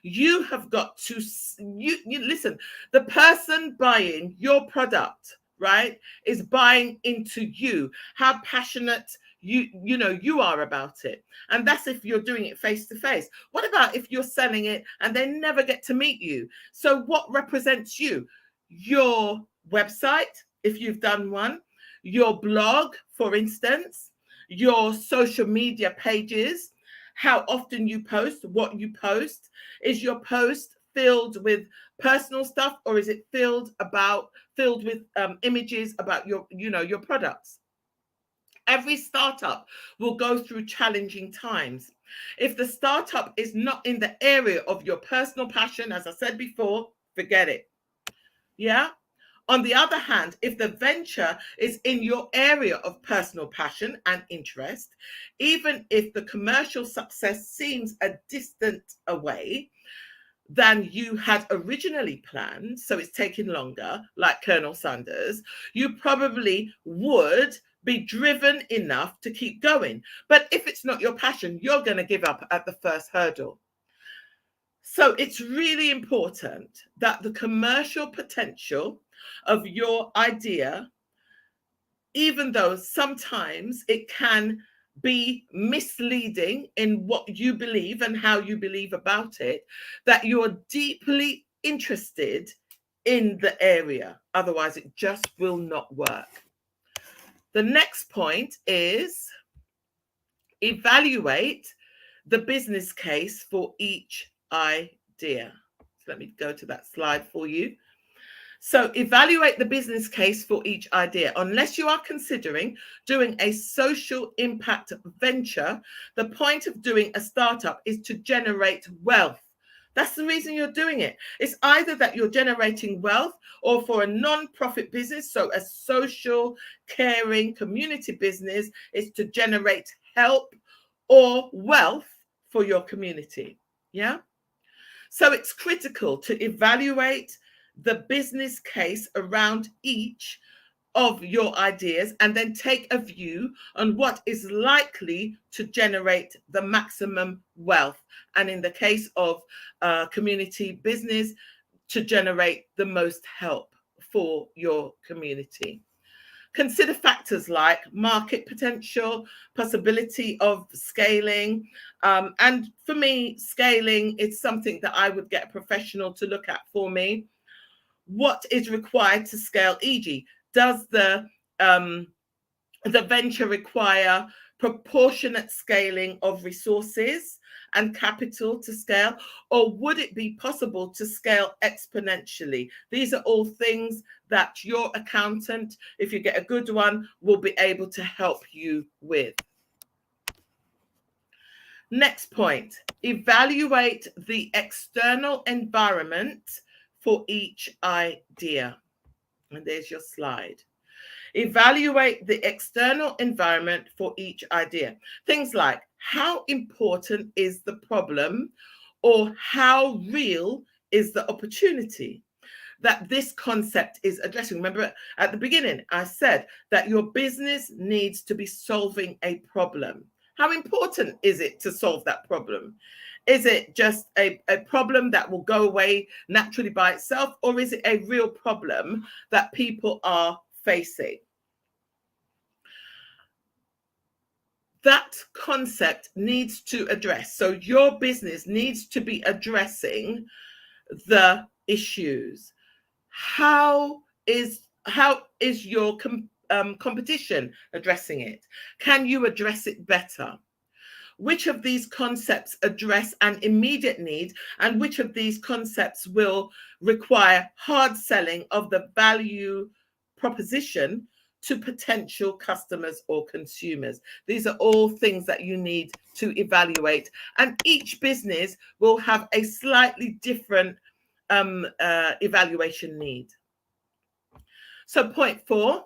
You have got to, you listen, the person buying your product, right, is buying into you, how passionate you are about it. And that's if you're doing it face to face. What about if you're selling it and they never get to meet you? So what represents you? Your website, if you've done one, your blog, for instance, your social media pages, how often you post, what you post. Is your post filled with personal stuff, or is it filled with images about your products? Every startup will go through challenging times. If the startup is not in the area of your personal passion, as I said before, forget it. Yeah. On the other hand, if the venture is in your area of personal passion and interest, even if the commercial success seems a distant away than you had originally planned, so it's taking longer, like Colonel Sanders, you probably would be driven enough to keep going. But if it's not your passion, you're going to give up at the first hurdle. So it's really important that the commercial potential of your idea, even though sometimes it can be misleading in what you believe and how you believe about it, that you're deeply interested in the area. Otherwise, it just will not work. The next point is evaluate the business case for each idea. So let me go to that slide for you. So evaluate the business case for each idea. Unless you are considering doing a social impact venture, the point of doing a startup is to generate wealth. That's the reason you're doing it. It's either that you're generating wealth or for a non-profit business, so a social, caring community business, is to generate help or wealth for your community. Yeah. So it's critical to evaluate the business case around each of your ideas and then take a view on what is likely to generate the maximum wealth. And in the case of community business, to generate the most help for your community. Consider factors like market potential, possibility of scaling. And for me, scaling is something that I would get a professional to look at for me. What is required to scale? E.g., does the venture require proportionate scaling of resources and capital to scale, or would it be possible to scale exponentially? These are all things that your accountant, if you get a good one, will be able to help you with. Next point, evaluate the external environment for each idea. And there's your slide. Evaluate the external environment for each idea. Things like, how important is the problem, or how real is the opportunity that this concept is addressing? Remember at the beginning, I said that your business needs to be solving a problem. How important is it to solve that problem? Is it just a problem that will go away naturally by itself, or is it a real problem that people are facing? That concept needs to address. So your business needs to be addressing the issues. How is your competition addressing it? Can you address it better? Which of these concepts address an immediate need, and which of these concepts will require hard selling of the value proposition to potential customers or consumers? These are all things that you need to evaluate, and each business will have a slightly different evaluation need. So point 4,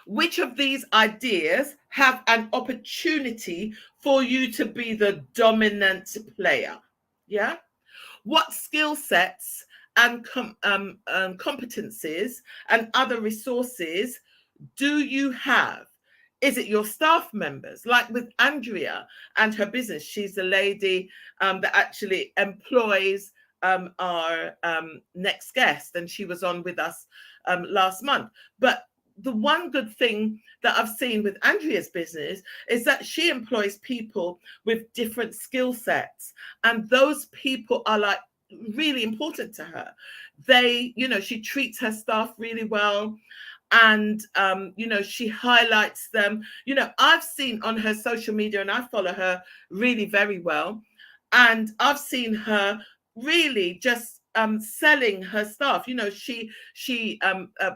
which of these ideas have an opportunity for you to be the dominant player? Yeah. What skill sets and competencies and other resources do you have? Is it your staff members? Like with Andrea and her business, she's the lady that actually employs our next guest, and she was on with us last month. But the one good thing that I've seen with Andrea's business is that she employs people with different skill sets, and those people are like really important to her. They, she treats her staff really well, and she highlights them. I've seen on her social media, and I follow her really very well, and I've seen her really just selling her staff. She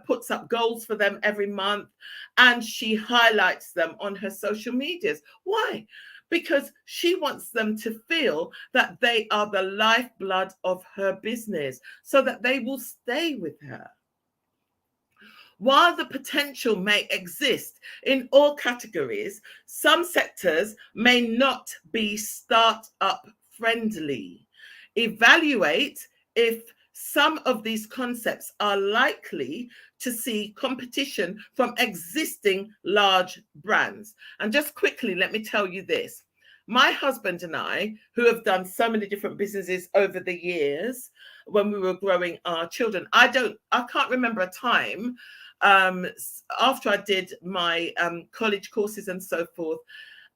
puts up goals for them every month, and she highlights them on her social medias. Why? because she wants them to feel that they are the lifeblood of her business so that they will stay with her. While the potential may exist in all categories, some sectors may not be startup friendly. Evaluate if some of these concepts are likely to see competition from existing large brands. And just quickly, let me tell you this. My husband and I, who have done so many different businesses over the years when we were growing our children, I can't remember a time after I did my college courses and so forth.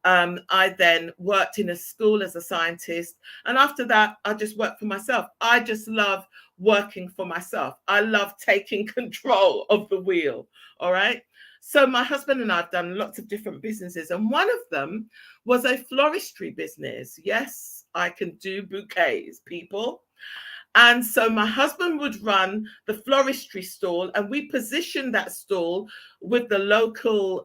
I then worked in a school as a scientist. And after that, I just worked for myself. I just love working for myself. I love taking control of the wheel. All right. So my husband and I have done lots of different businesses. And one of them was a floristry business. Yes, I can do bouquets, people. And so my husband would run the floristry stall, and we positioned that stall with the local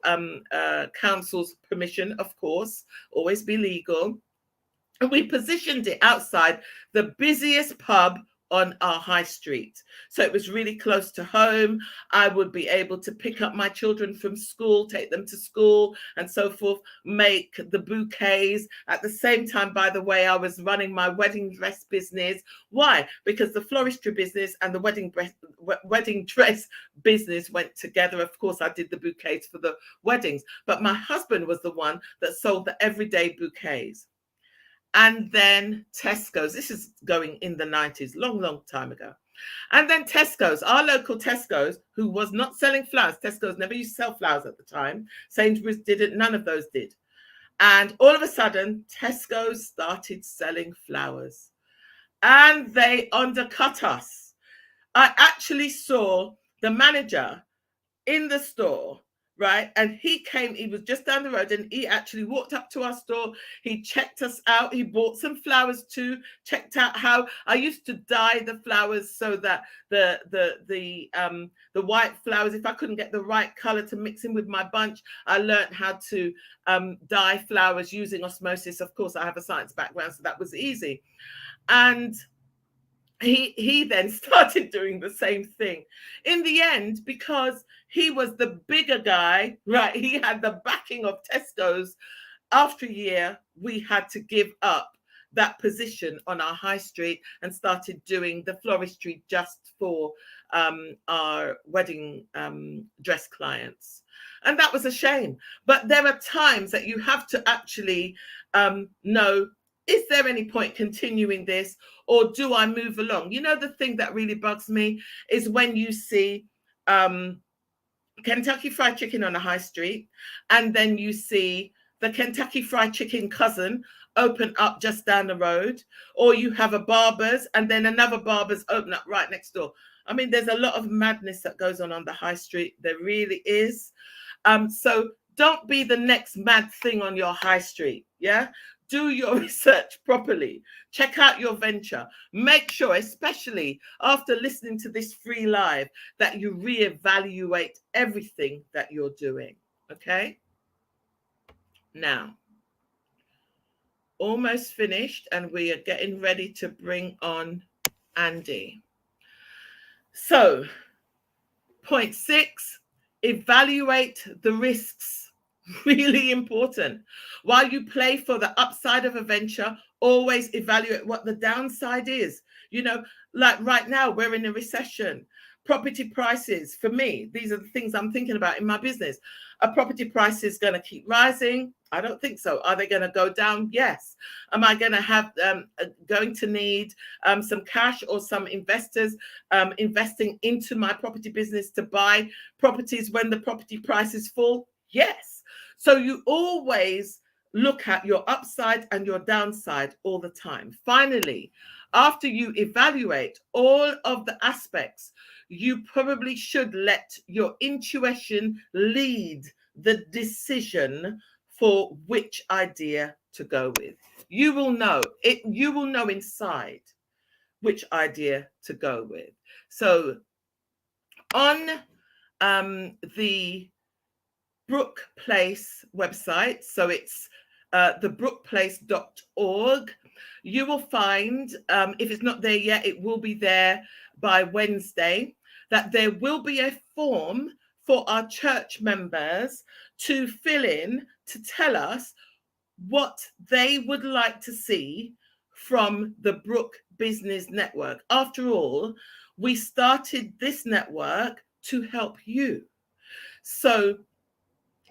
council's permission, of course, always be legal. And we positioned it outside the busiest pub on our high street. So it was really close to home. I would be able to pick up my children from school, take them to school and so forth, make the bouquets. At the same time, by the way, I was running my wedding dress business. Why? Because the floristry business and the wedding dress business went together. Of course, I did the bouquets for the weddings, but my husband was the one that sold the everyday bouquets. And then Tesco's. This is going in the 90s, long time ago. And then Tesco's, our local Tesco's, who was not selling flowers. Tesco's never used to sell flowers at the time. Sainsbury's didn't, none of those did. And all of a sudden, Tesco's started selling flowers. And they undercut us. I actually saw the manager in the store, right? And he was just down the road, and he actually walked up to our store. He checked us out. He bought some flowers too, checked out how I used to dye the flowers so that the white flowers, if I couldn't get the right color to mix in with my bunch, I learned how to dye flowers using osmosis. Of course, I have a science background, so that was easy. And he then started doing the same thing in the end, because he was the bigger guy, right? He had the backing of Tesco's. After a year, we had to give up that position on our high street and started doing the floristry just for our wedding dress clients. And that was a shame. But there are times that you have to actually know, is there any point continuing this, or do I move along? You know, the thing that really bugs me is when you see Kentucky Fried Chicken on a high street, and then you see the Kentucky Fried Chicken cousin open up just down the road, or you have a Barber's and then another Barber's open up right next door. I mean, there's a lot of madness that goes on the high street. There really is. So don't be the next mad thing on your high street. Yeah. Do your research properly. Check out your venture. Make sure, especially after listening to this free live, that you reevaluate everything that you're doing. Okay? Now, almost finished, and we are getting ready to bring on Andy. So, point 6, evaluate the risks. Really important. While you play for the upside of a venture, always evaluate what the downside is. You know, like right now, we're in a recession. Property prices, for me, these are the things I'm thinking about in my business. Are property prices going to keep rising? I don't think so. Are they going to go down? Yes. Am I going to have going to need some cash or some investors investing into my property business to buy properties when the property prices fall? Yes. So you always look at your upside and your downside all the time. Finally, after you evaluate all of the aspects, you probably should let your intuition lead the decision for which idea to go with. You will know it. You will know inside which idea to go with. So on the Brook Place website, so it's thebrookplace.org. You will find, if it's not there yet, it will be there by Wednesday, that there will be a form for our church members to fill in to tell us what they would like to see from the Brook Business Network. After all, we started this network to help you. So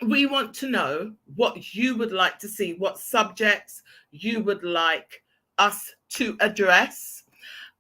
we want to know what you would like to see, what subjects you would like us to address.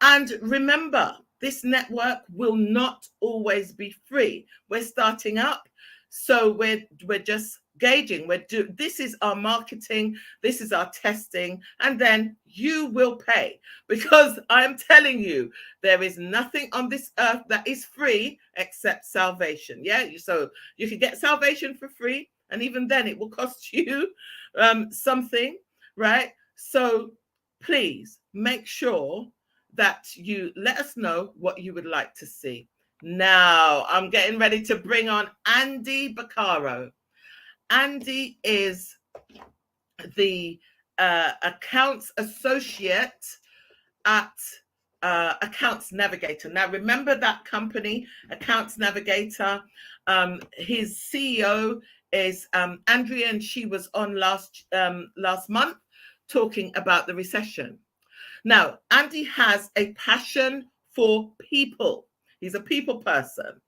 And remember, this network will not always be free. We're starting up, so we're just gauging. This is our marketing, this is our testing, and then you will pay, because I'm telling you, there is nothing on this earth that is free except salvation. Yeah, so you can get salvation for free, and even then it will cost you something, right? So please make sure that you let us know what you would like to see. Now, I'm getting ready to bring on Andy Baccaro. Andy is the accounts associate at Accounts Navigator. Now, remember that company, Accounts Navigator. His CEO is Andrea, and she was on last month talking about the recession. Now, Andy has a passion for people. He's a people person,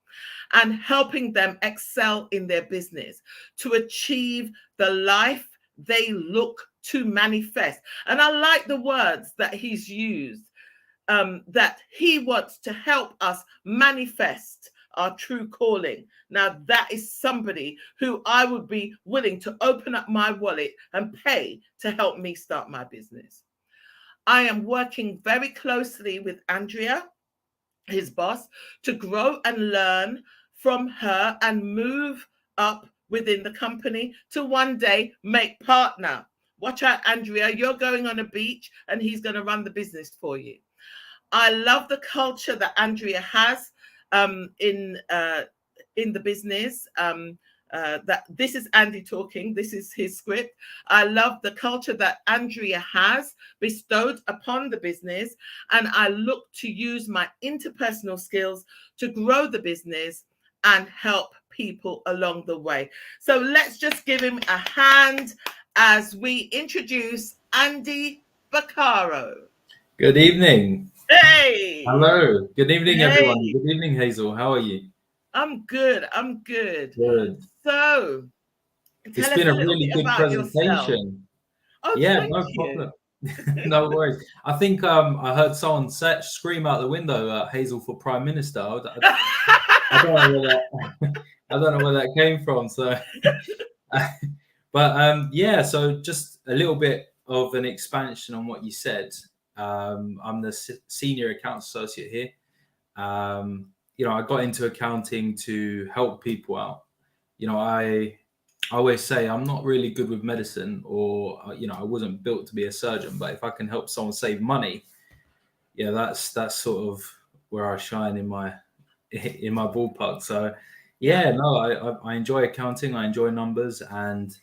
and helping them excel in their business to achieve the life they look to manifest. And I like the words that he's used, that he wants to help us manifest our true calling. Now, that is somebody who I would be willing to open up my wallet and pay to help me start my business. I am working very closely with Andrea, his boss, to grow and learn from her and move up within the company to one day make partner. Watch out, Andrea, you're going on a beach and he's going to run the business for you. I love the culture that Andrea has in the business. That this is Andy talking. This is his script. I love the culture that Andrea has bestowed upon the business, and I look to use my interpersonal skills to grow the business and help people along the way. So let's just give him a hand as we introduce Andy Baccaro. Good evening. Hey. Hello. Good evening, everyone. Good evening, Hazel. How are you? I'm good. I'm good. Good. So, It's been a really good presentation. Oh, yeah, thank no you. problem. No worries. I think I heard someone scream out the window, Hazel for Prime Minister. I don't know where that came from. So, but yeah. So just a little bit of an expansion on what you said. I'm the senior accounts associate here. I got into accounting to help people out. I always say I'm not really good with medicine, or I wasn't built to be a surgeon. But if I can help someone save money, that's sort of where I shine in my ballpark. So I enjoy accounting. I enjoy numbers and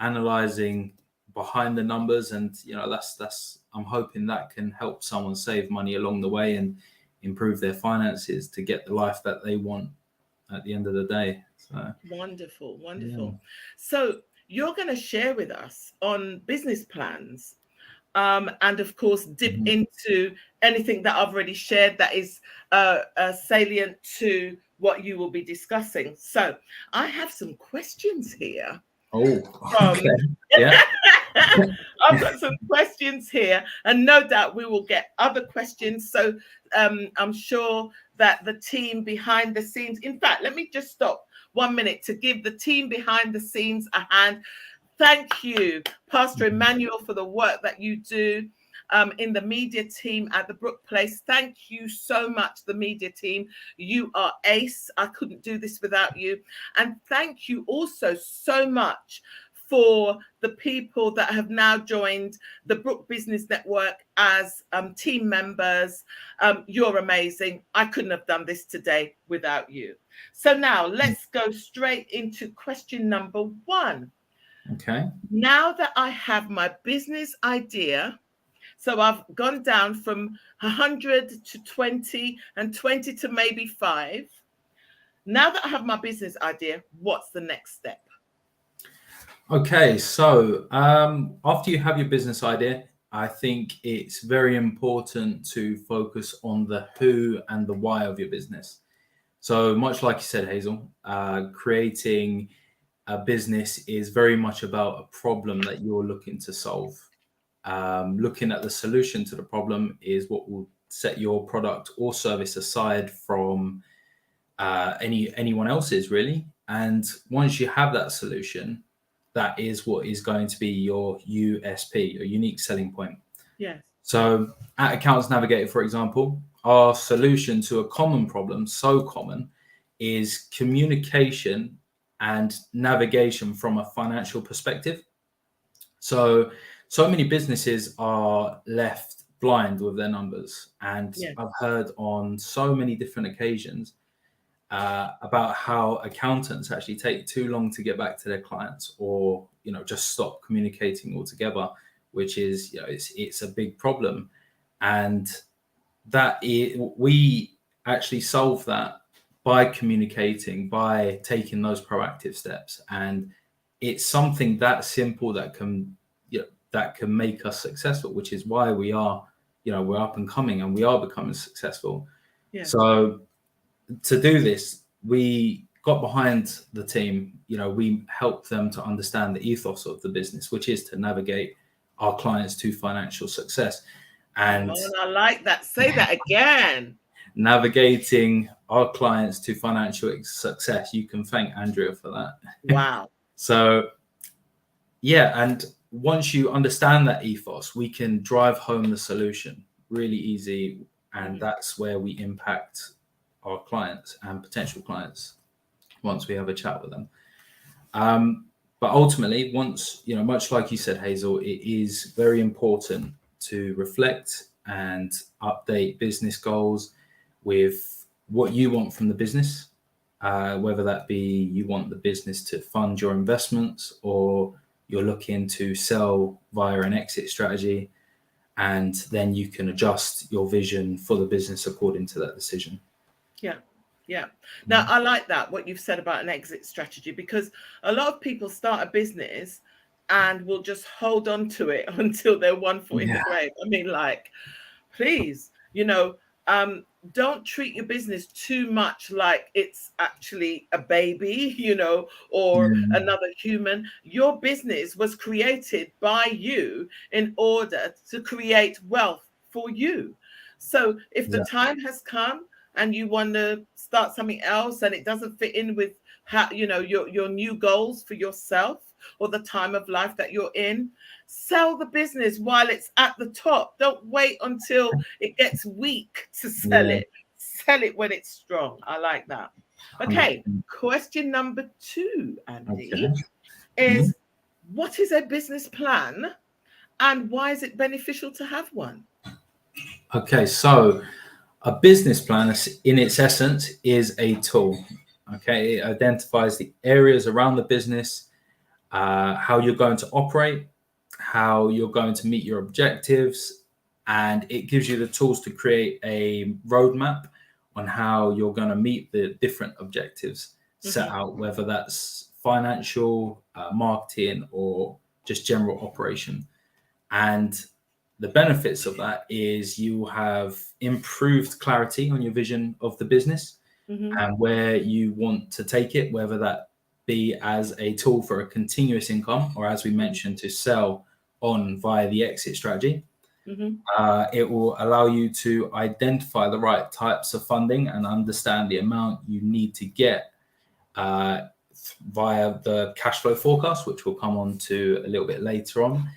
analyzing behind the numbers, and that's I'm hoping that can help someone save money along the way and improve their finances to get the life that they want at the end of the day. So wonderful. Yeah. So you're going to share with us on business plans, and of course dip into anything that I've already shared that is salient to what you will be discussing. So I have some questions here. Okay. Yeah. I've got some questions here, and no doubt we will get other questions. So I'm sure that the team behind the scenes, in fact, let me just stop 1 minute to give the team behind the scenes a hand. Thank you, Pastor Emmanuel, for the work that you do in the media team at the Brook Place. Thank you so much, the media team. You are ace. I couldn't do this without you. And thank you also so much for the people that have now joined the Brook Business Network as team members. You're amazing. I couldn't have done this today without you. So now let's go straight into question number 1. Okay. Now that I have my business idea, so I've gone down from 100 to 20 and 20 to maybe 5. Now that I have my business idea, what's the next step? Okay, so after you have your business idea, I think it's very important to focus on the who and the why of your business. So much like you said, Hazel, creating a business is very much about a problem that you're looking to solve. Looking at the solution to the problem is what will set your product or service aside from anyone else's, really. And once you have that solution, that is what is going to be your USP, your unique selling point. Yes. So at Accounts Navigator, for example, our solution to a common problem, so common, is communication and navigation from a financial perspective. So many businesses are left blind with their numbers. And Yes. I've heard on so many different occasions about how accountants actually take too long to get back to their clients, or just stop communicating altogether, which is it's a big problem. And we actually solve that by communicating, by taking those proactive steps. And it's something that simple that can make us successful, which is why we are we're up and coming and we are becoming successful. Yes. So to do this, we got behind the team. We helped them to understand the ethos of the business, which is to navigate our clients to financial success. And I like that. Say that again. navigating our clients to financial success. You can thank Andrea for that. Wow. So, yeah. And once you understand that ethos, we can drive home the solution really easy. And that's where we impact our clients and potential clients once we have a chat with them. But ultimately, once, much like you said, Hazel, it is very important to reflect and update business goals with what you want from the business, whether that be you want the business to fund your investments, or you're looking to sell via an exit strategy, and then you can adjust your vision for the business according to that decision. Yeah. Yeah. Now, I like that, what you've said about an exit strategy, because a lot of people start a business and will just hold on to it until they're one foot in the grave. I mean, like, please, don't treat your business too much like it's actually a baby, or another human. Your business was created by you in order to create wealth for you. So if the time has come and you want to start something else and it doesn't fit in with how your new goals for yourself or the time of life that you're in, sell the business while it's at the top. Don't wait until it gets weak to sell it. Sell it when it's strong. I like that. Okay, question number 2, Andy, is what is a business plan and why is it beneficial to have one? Okay, so a business plan, in its essence, is a tool. Okay, it identifies the areas around the business, how you're going to operate, how you're going to meet your objectives, and it gives you the tools to create a roadmap on how you're going to meet the different objectives set out, whether that's financial, marketing, or just general operation. And the benefits of that is you have improved clarity on your vision of the business and where you want to take it, whether that be as a tool for a continuous income, or as we mentioned, to sell on via the exit strategy. It will allow you to identify the right types of funding and understand the amount you need to get via the cash flow forecast, which we'll come on to a little bit later on.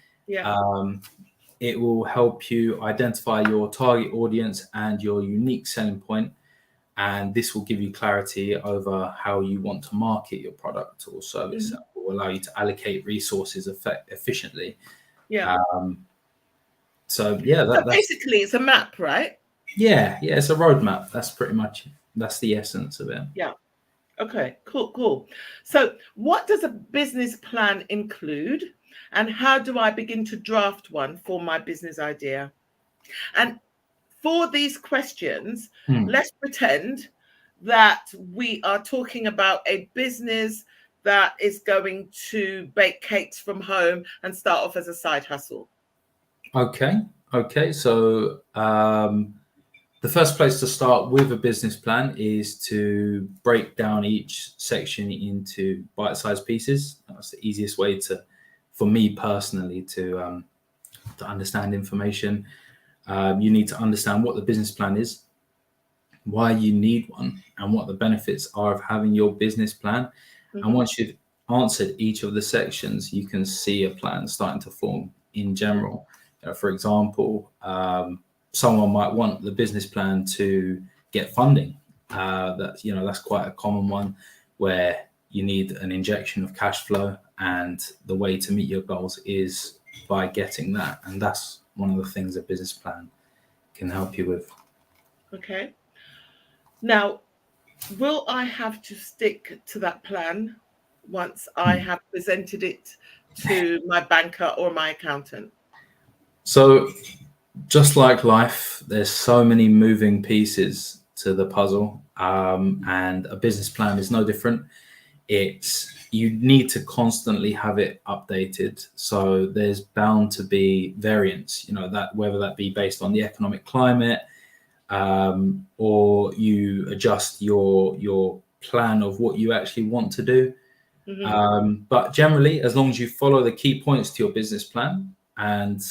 It will help you identify your target audience and your unique selling point, and this will give you clarity over how you want to market your product or service. That will allow you to allocate resources efficiently. So basically it's a map, right? Yeah, it's a roadmap. That's the essence of it. Yeah. Okay, cool. So, what does a business plan include, and how do I begin to draft one for my business idea? And for these questions, let's pretend that we are talking about a business that is going to bake cakes from home and start off as a side hustle. Okay. So the first place to start with a business plan is to break down each section into bite-sized pieces. That's the easiest way for me personally, to understand information. You need to understand what the business plan is, why you need one, and what the benefits are of having your business plan. And once you've answered each of the sections, you can see a plan starting to form in general. For example, someone might want the business plan to get funding. That's quite a common one, where you need an injection of cash flow, and the way to meet your goals is by getting that. And that's one of the things a business plan can help you with. Okay. Now, will I have to stick to that plan once I have presented it to my banker or my accountant? So, just like life, there's so many moving pieces to the puzzle, and a business plan is no different. You need to constantly have it updated. So there's bound to be variance, that whether that be based on the economic climate, or you adjust your plan of what you actually want to do. But generally, as long as you follow the key points to your business plan, and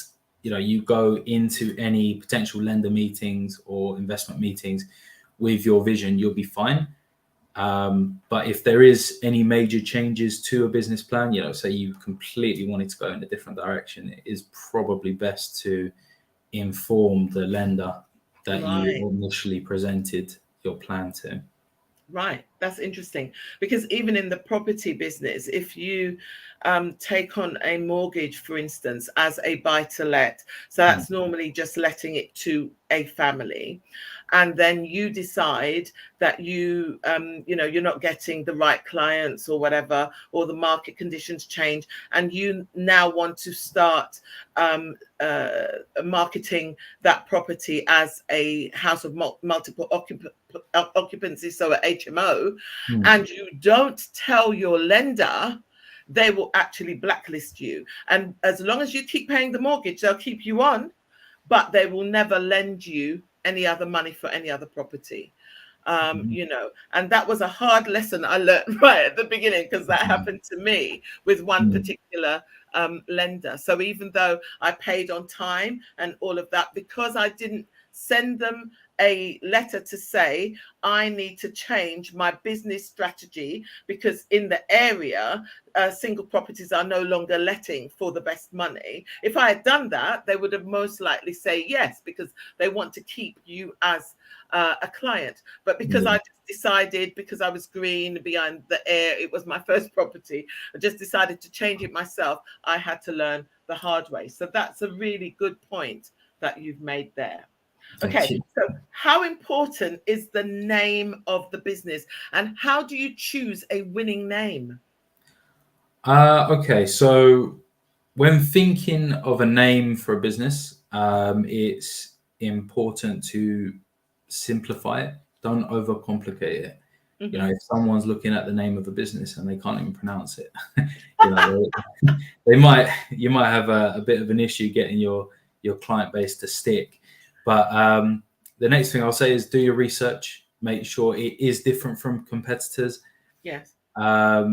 you go into any potential lender meetings or investment meetings with your vision, you'll be fine. But if there is any major changes to a business plan, say you completely wanted to go in a different direction, it is probably best to inform the lender that you initially presented your plan to. Right. That's interesting, because even in the property business, if you take on a mortgage, for instance, as a buy to let, so that's normally just letting it to a family, and then you decide that you're not getting the right clients or whatever, or the market conditions change, and you now want to start marketing that property as a house of multiple occupancy, so an HMO, and you don't tell your lender, they will actually blacklist you. And as long as you keep paying the mortgage, they'll keep you on, but they will never lend you any other money for any other property. And that was a hard lesson I learned right at the beginning, because that happened to me with one particular lender. So even though I paid on time and all of that, because I didn't send them a letter to say I need to change my business strategy, because in the area single properties are no longer letting for the best money. If I had done that, they would have most likely say yes, because they want to keep you as a client. But because I just decided, because I was green behind the air, it was my first property, I just decided to change it myself. I had to learn the hard way. So that's a really good point that you've made there. Okay, so how important is the name of the business, and how do you choose a winning name? Okay, so when thinking of a name for a business, it's important to simplify it. Don't overcomplicate it. If someone's looking at the name of a business and they can't even pronounce it, you might have a bit of an issue getting your client base to stick. But the next thing I'll say is do your research. Make sure it is different from competitors. Yes. A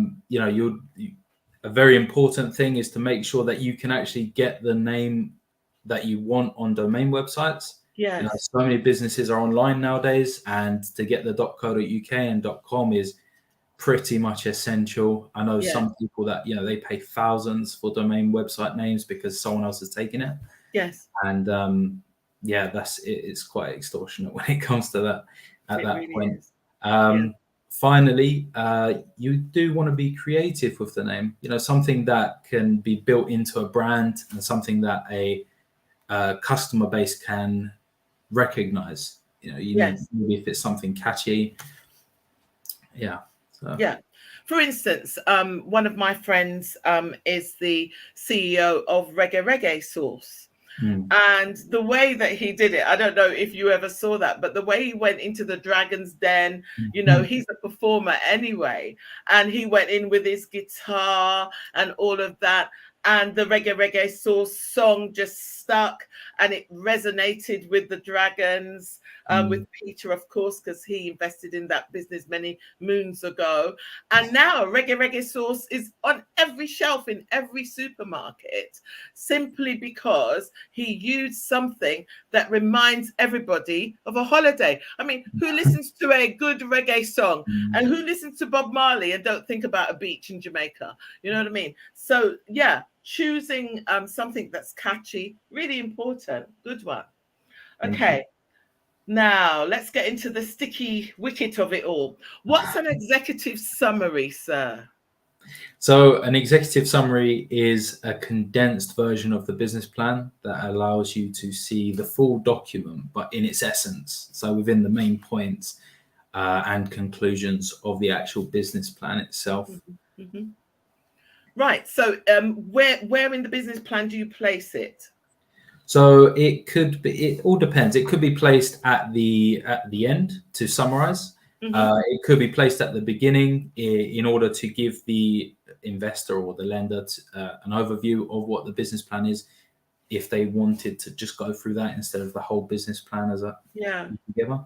very important thing is to make sure that you can actually get the name that you want on domain websites. Yes. So many businesses are online nowadays, and to get the .co.uk and .com is pretty much essential. I know some people that they pay thousands for domain website names because someone else has taken it. Yes. And it's quite extortionate when it comes to that at it that really point. Is. Finally, you do want to be creative with the name. Something that can be built into a brand, and something that a customer base can recognize. Need, maybe if it's something catchy. So. Yeah. For instance, one of my friends is the CEO of Reggae Sauce. And the way that he did it, I don't know if you ever saw that, but the way he went into the Dragon's Den, you know, he's a performer anyway, and he went in with his guitar and all of that. And the Reggae Sauce song just stuck and it resonated with the Dragons, with Peter, of course, because he invested in that business many moons ago. And now Reggae Sauce is on every shelf in every supermarket, simply because he used something that reminds everybody of a holiday. I mean, who listens to a good reggae song and who listens to Bob Marley and don't think about a beach in Jamaica? You know what I mean? So yeah, choosing something that's catchy, really important. Good one. Okay. Now let's get into the sticky wicket of it all. What's an executive summary, sir? So an executive summary is a condensed version of the business plan that allows you to see the full document, but in its essence. So within the main points and conclusions of the actual business plan itself. Mm-hmm. Right. So where in the business plan do you place it? So it could be, it all depends. It could be placed at the end to summarize. It could be placed at the beginning in order to give the investor or the lender an overview of what the business plan is, if they wanted to just go through that instead of the whole business plan as a together.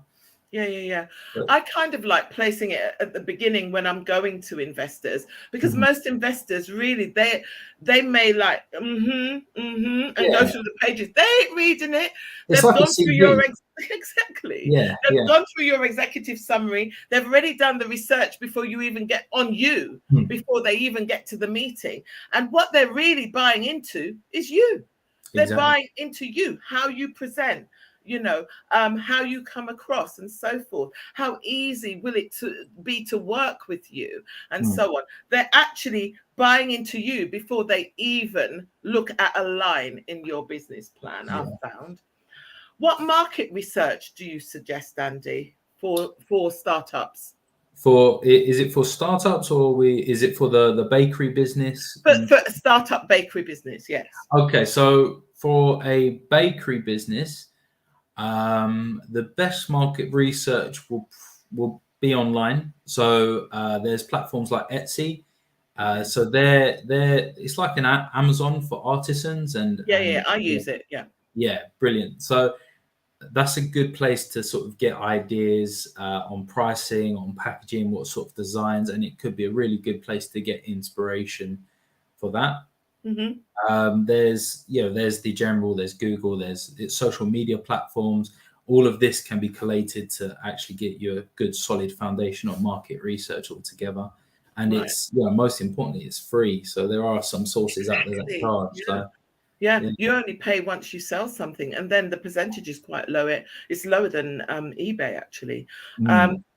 Yeah. I kind of like placing it at the beginning when I'm going to investors, because most investors really, they may like and go through the pages. They ain't reading it. It's They've like gone a through CV. your exactly. Yeah, They've gone through your executive summary. They've already done the research before you even get on you, before they even get to the meeting. And what they're really buying into is you. They're buying into you, how you present, you know, how you come across and so forth. How easy will it be to work with you and so on. They're actually buying into you before they even look at a line in your business plan, I've found. What market research do you suggest, Andy, for startups? Is it for startups or is it for the bakery business? For a startup bakery business, yes. Okay, so for a bakery business, the best market research will be online. So there's platforms like Etsy. So they're it's like an Amazon for artisans and I use it. Yeah, brilliant. So that's a good place to sort of get ideas on pricing, on packaging, what sort of designs, and it could be a really good place to get inspiration for that. There's the general, there's Google, there's social media platforms. All of this can be collated to actually get you a good solid foundation of market research altogether. And it's most importantly, it's free. So there are some sources out there that charge. Yeah, you only pay once you sell something, and then the percentage is quite low. It's lower than eBay, actually.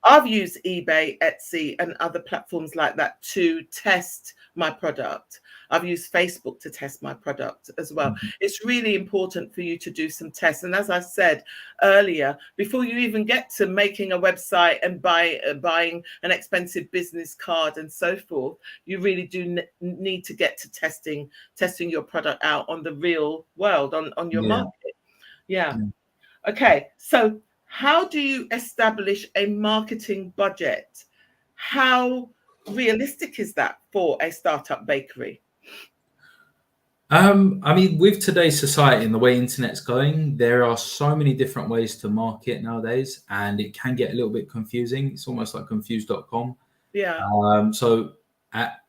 I've used eBay, Etsy, and other platforms like that to test my product. I've used Facebook to test my product as well. It's really important for you to do some tests. And as I said earlier, before you even get to making a website and buying an expensive business card and so forth, you really do need to get to testing your product out on the real world, on your market. Okay, so how do you establish a marketing budget? How realistic is that for a startup bakery? I mean, with today's society and the way internet's going, there are so many different ways to market nowadays, and it can get a little bit confusing. It's almost like confused.com. So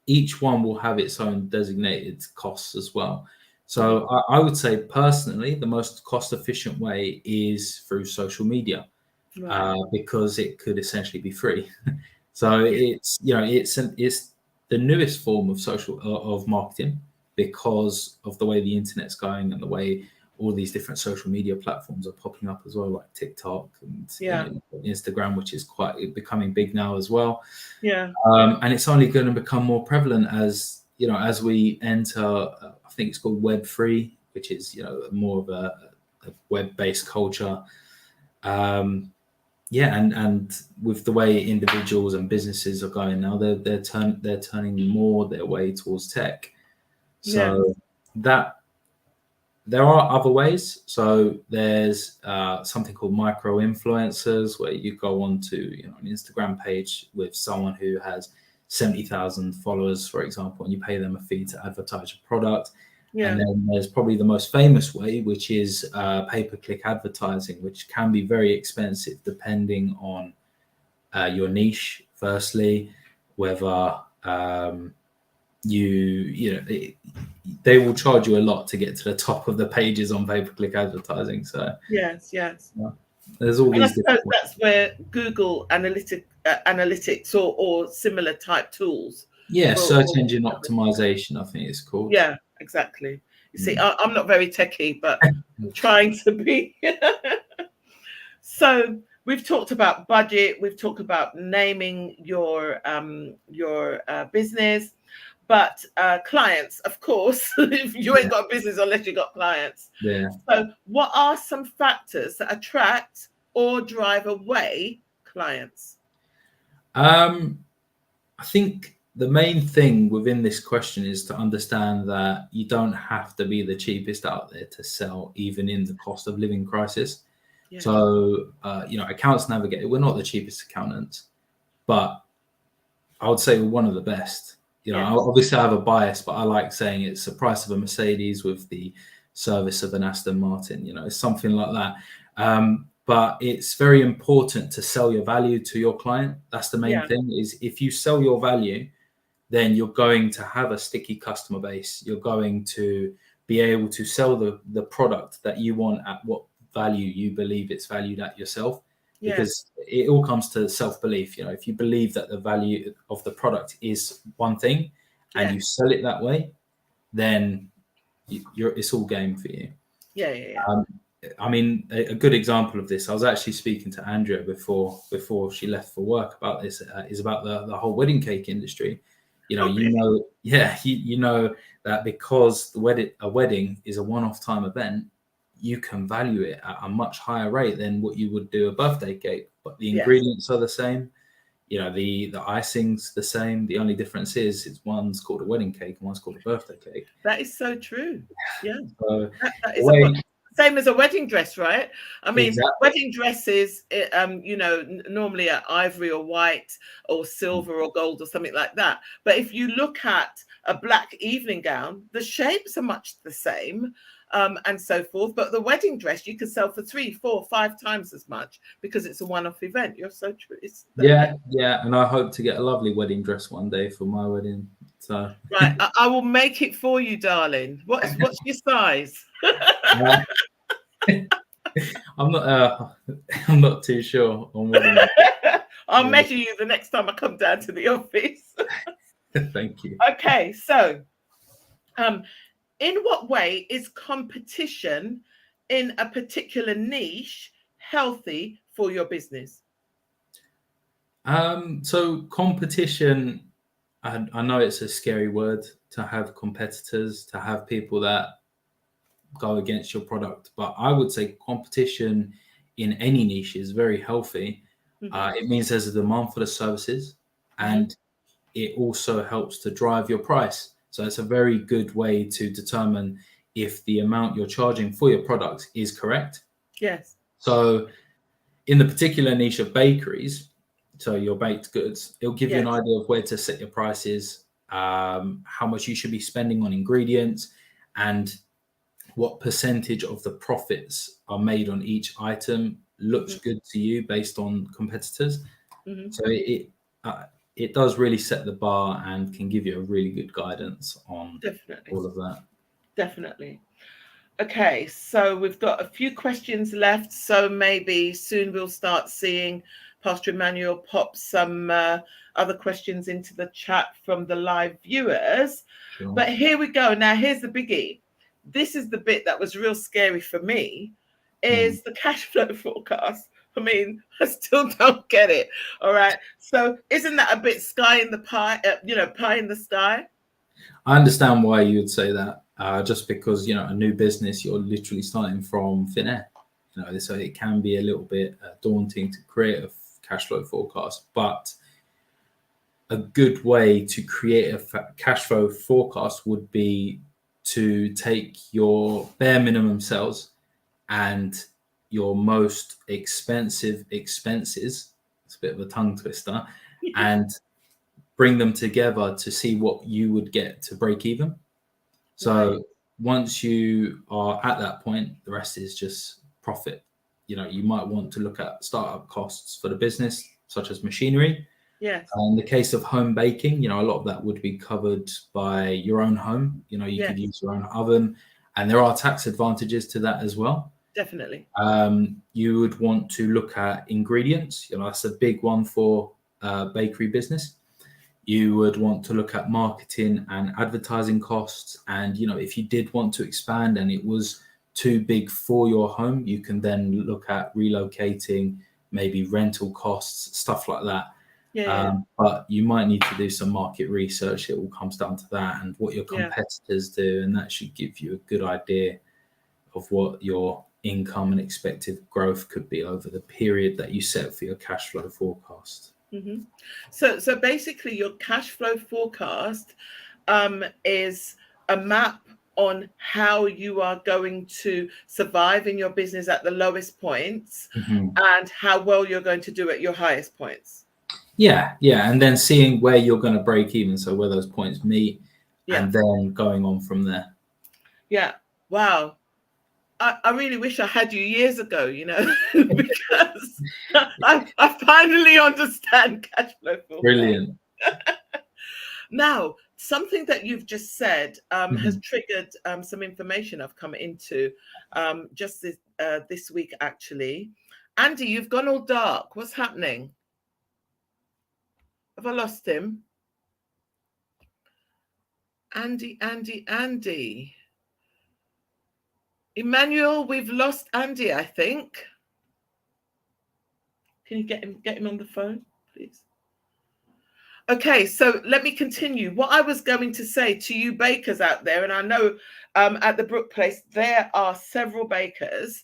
each one will have its own designated costs as well. So I would say personally, the most cost efficient way is through social media, because it could essentially be free. So it's the newest form of marketing, because of the way the internet's going and the way all these different social media platforms are popping up as well, like TikTok and Instagram, which is quite becoming big now as well. And it's only going to become more prevalent as we enter. I think it's called Web3, which is more of a web-based culture. yeah, and with the way individuals and businesses are going now, they're turning more their way towards tech. Yeah. So that there are other ways. So there's something called micro influencers, where you go onto an Instagram page with someone who has 70,000 followers, for example, and you pay them a fee to advertise your product. Yeah. And then there's probably the most famous way, which is pay-per-click advertising, which can be very expensive depending on your niche. Firstly, whether they will charge you a lot to get to the top of the pages on pay-per-click advertising. So Yes. there's all And I these suppose different. that's where Google analytics or similar type tools. Yeah, search will- engine optimization, I think it's called. Yeah, exactly. You see, I'm not very techie, but I'm trying to be. So we've talked about budget. We've talked about naming your business, but clients, of course. If you ain't got a business unless you got clients. Yeah. So, what are some factors that attract or drive away clients? I think the main thing within this question is to understand that you don't have to be the cheapest out there to sell, even in the cost of living crisis. Yeah. So, Accounts Navigator, we're not the cheapest accountants, but I would say we're one of the best. Obviously I have a bias, but I like saying it's the price of a Mercedes with the service of an Aston Martin. It's something like that. But it's very important to sell your value to your client. That's the main thing. Is if you sell your value, then you're going to have a sticky customer base. You're going to be able to sell the product that you want at what value you believe it's valued at yourself. Because it all comes to self-belief. If you believe that the value of the product is one thing and you sell it that way, then it's all game for you. I mean, a good example of this, I was actually speaking to Andrea before she left for work about this, is about the whole wedding cake industry. You know that because a wedding is a one-off time event, you can value it at a much higher rate than what you would do a birthday cake, but the ingredients are the same. The icing's the same. The only difference is one's called a wedding cake and one's called a birthday cake. That is so true. Yeah. So that is same as a wedding dress, right? I mean, wedding dresses, normally are ivory or white or silver or gold or something like that. But if you look at a black evening gown, the shapes are much the same. And so forth. But the wedding dress you can sell for 3, 4, 5 times as much because it's a one-off event. You're so true. Yeah. And I hope to get a lovely wedding dress one day for my wedding. So right, I will make it for you, darling. What's your size? I'm not too sure on wedding. I'll measure you the next time I come down to the office. Thank you. Okay, so in what way is competition in a particular niche healthy for your business? So competition, I know it's a scary word to have competitors, to have people that go against your product, but I would say competition in any niche is very healthy. It means there's a demand for the services, and it also helps to drive your price. So it's a very good way to determine if the amount you're charging for your product is correct. Yes. So in the particular niche of bakeries, so your baked goods, it'll give you an idea of where to set your prices, how much you should be spending on ingredients, and what percentage of the profits are made on each item looks good to you based on competitors. So it does really set the bar and can give you a really good guidance on all of that. Definitely. Okay, so we've got a few questions left. So maybe soon we'll start seeing Pastor Emmanuel pop some other questions into the chat from the live viewers. Sure. But here we go. Now, here's the biggie. This is the bit that was real scary for me, is the cash flow forecast. I mean, I still don't get it. All right. So isn't that a bit sky in the pie, pie in the sky? I understand why you would say that. Just because, a new business, you're literally starting from thin air. So it can be a little bit daunting to create a cash flow forecast, but a good way to create a cash flow forecast would be to take your bare minimum sales and your most expensive expenses, it's a bit of a tongue twister, and bring them together to see what you would get to break even. So once you are at that point, the rest is just profit. You might want to look at startup costs for the business, such as machinery. Yes. In the case of home baking, a lot of that would be covered by your own home. You could use your own oven, and there are tax advantages to that as well. Definitely. You would want to look at ingredients. That's a big one for bakery business. You would want to look at marketing and advertising costs. And, if you did want to expand and it was too big for your home, you can then look at relocating, maybe rental costs, stuff like that. But you might need to do some market research. It all comes down to that and what your competitors do. And that should give you a good idea of what your income and expected growth could be over the period that you set for your cash flow forecast. Mm-hmm. So basically your cash flow forecast is a map on how you are going to survive in your business at the lowest points and how well you're going to do at your highest points. Yeah. And then seeing where you're going to break even. So where those points meet and then going on from there. Yeah. Wow. I really wish I had you years ago, because I finally understand cash flow forecast. Brilliant. Now, something that you've just said has triggered some information I've come into just this week, actually. Andy, you've gone all dark. What's happening? Have I lost him? Andy. Emmanuel, we've lost Andy, I think. Can you get him on the phone, please? Okay, so let me continue. What I was going to say to you bakers out there, and I know at the Brook Place there are several bakers,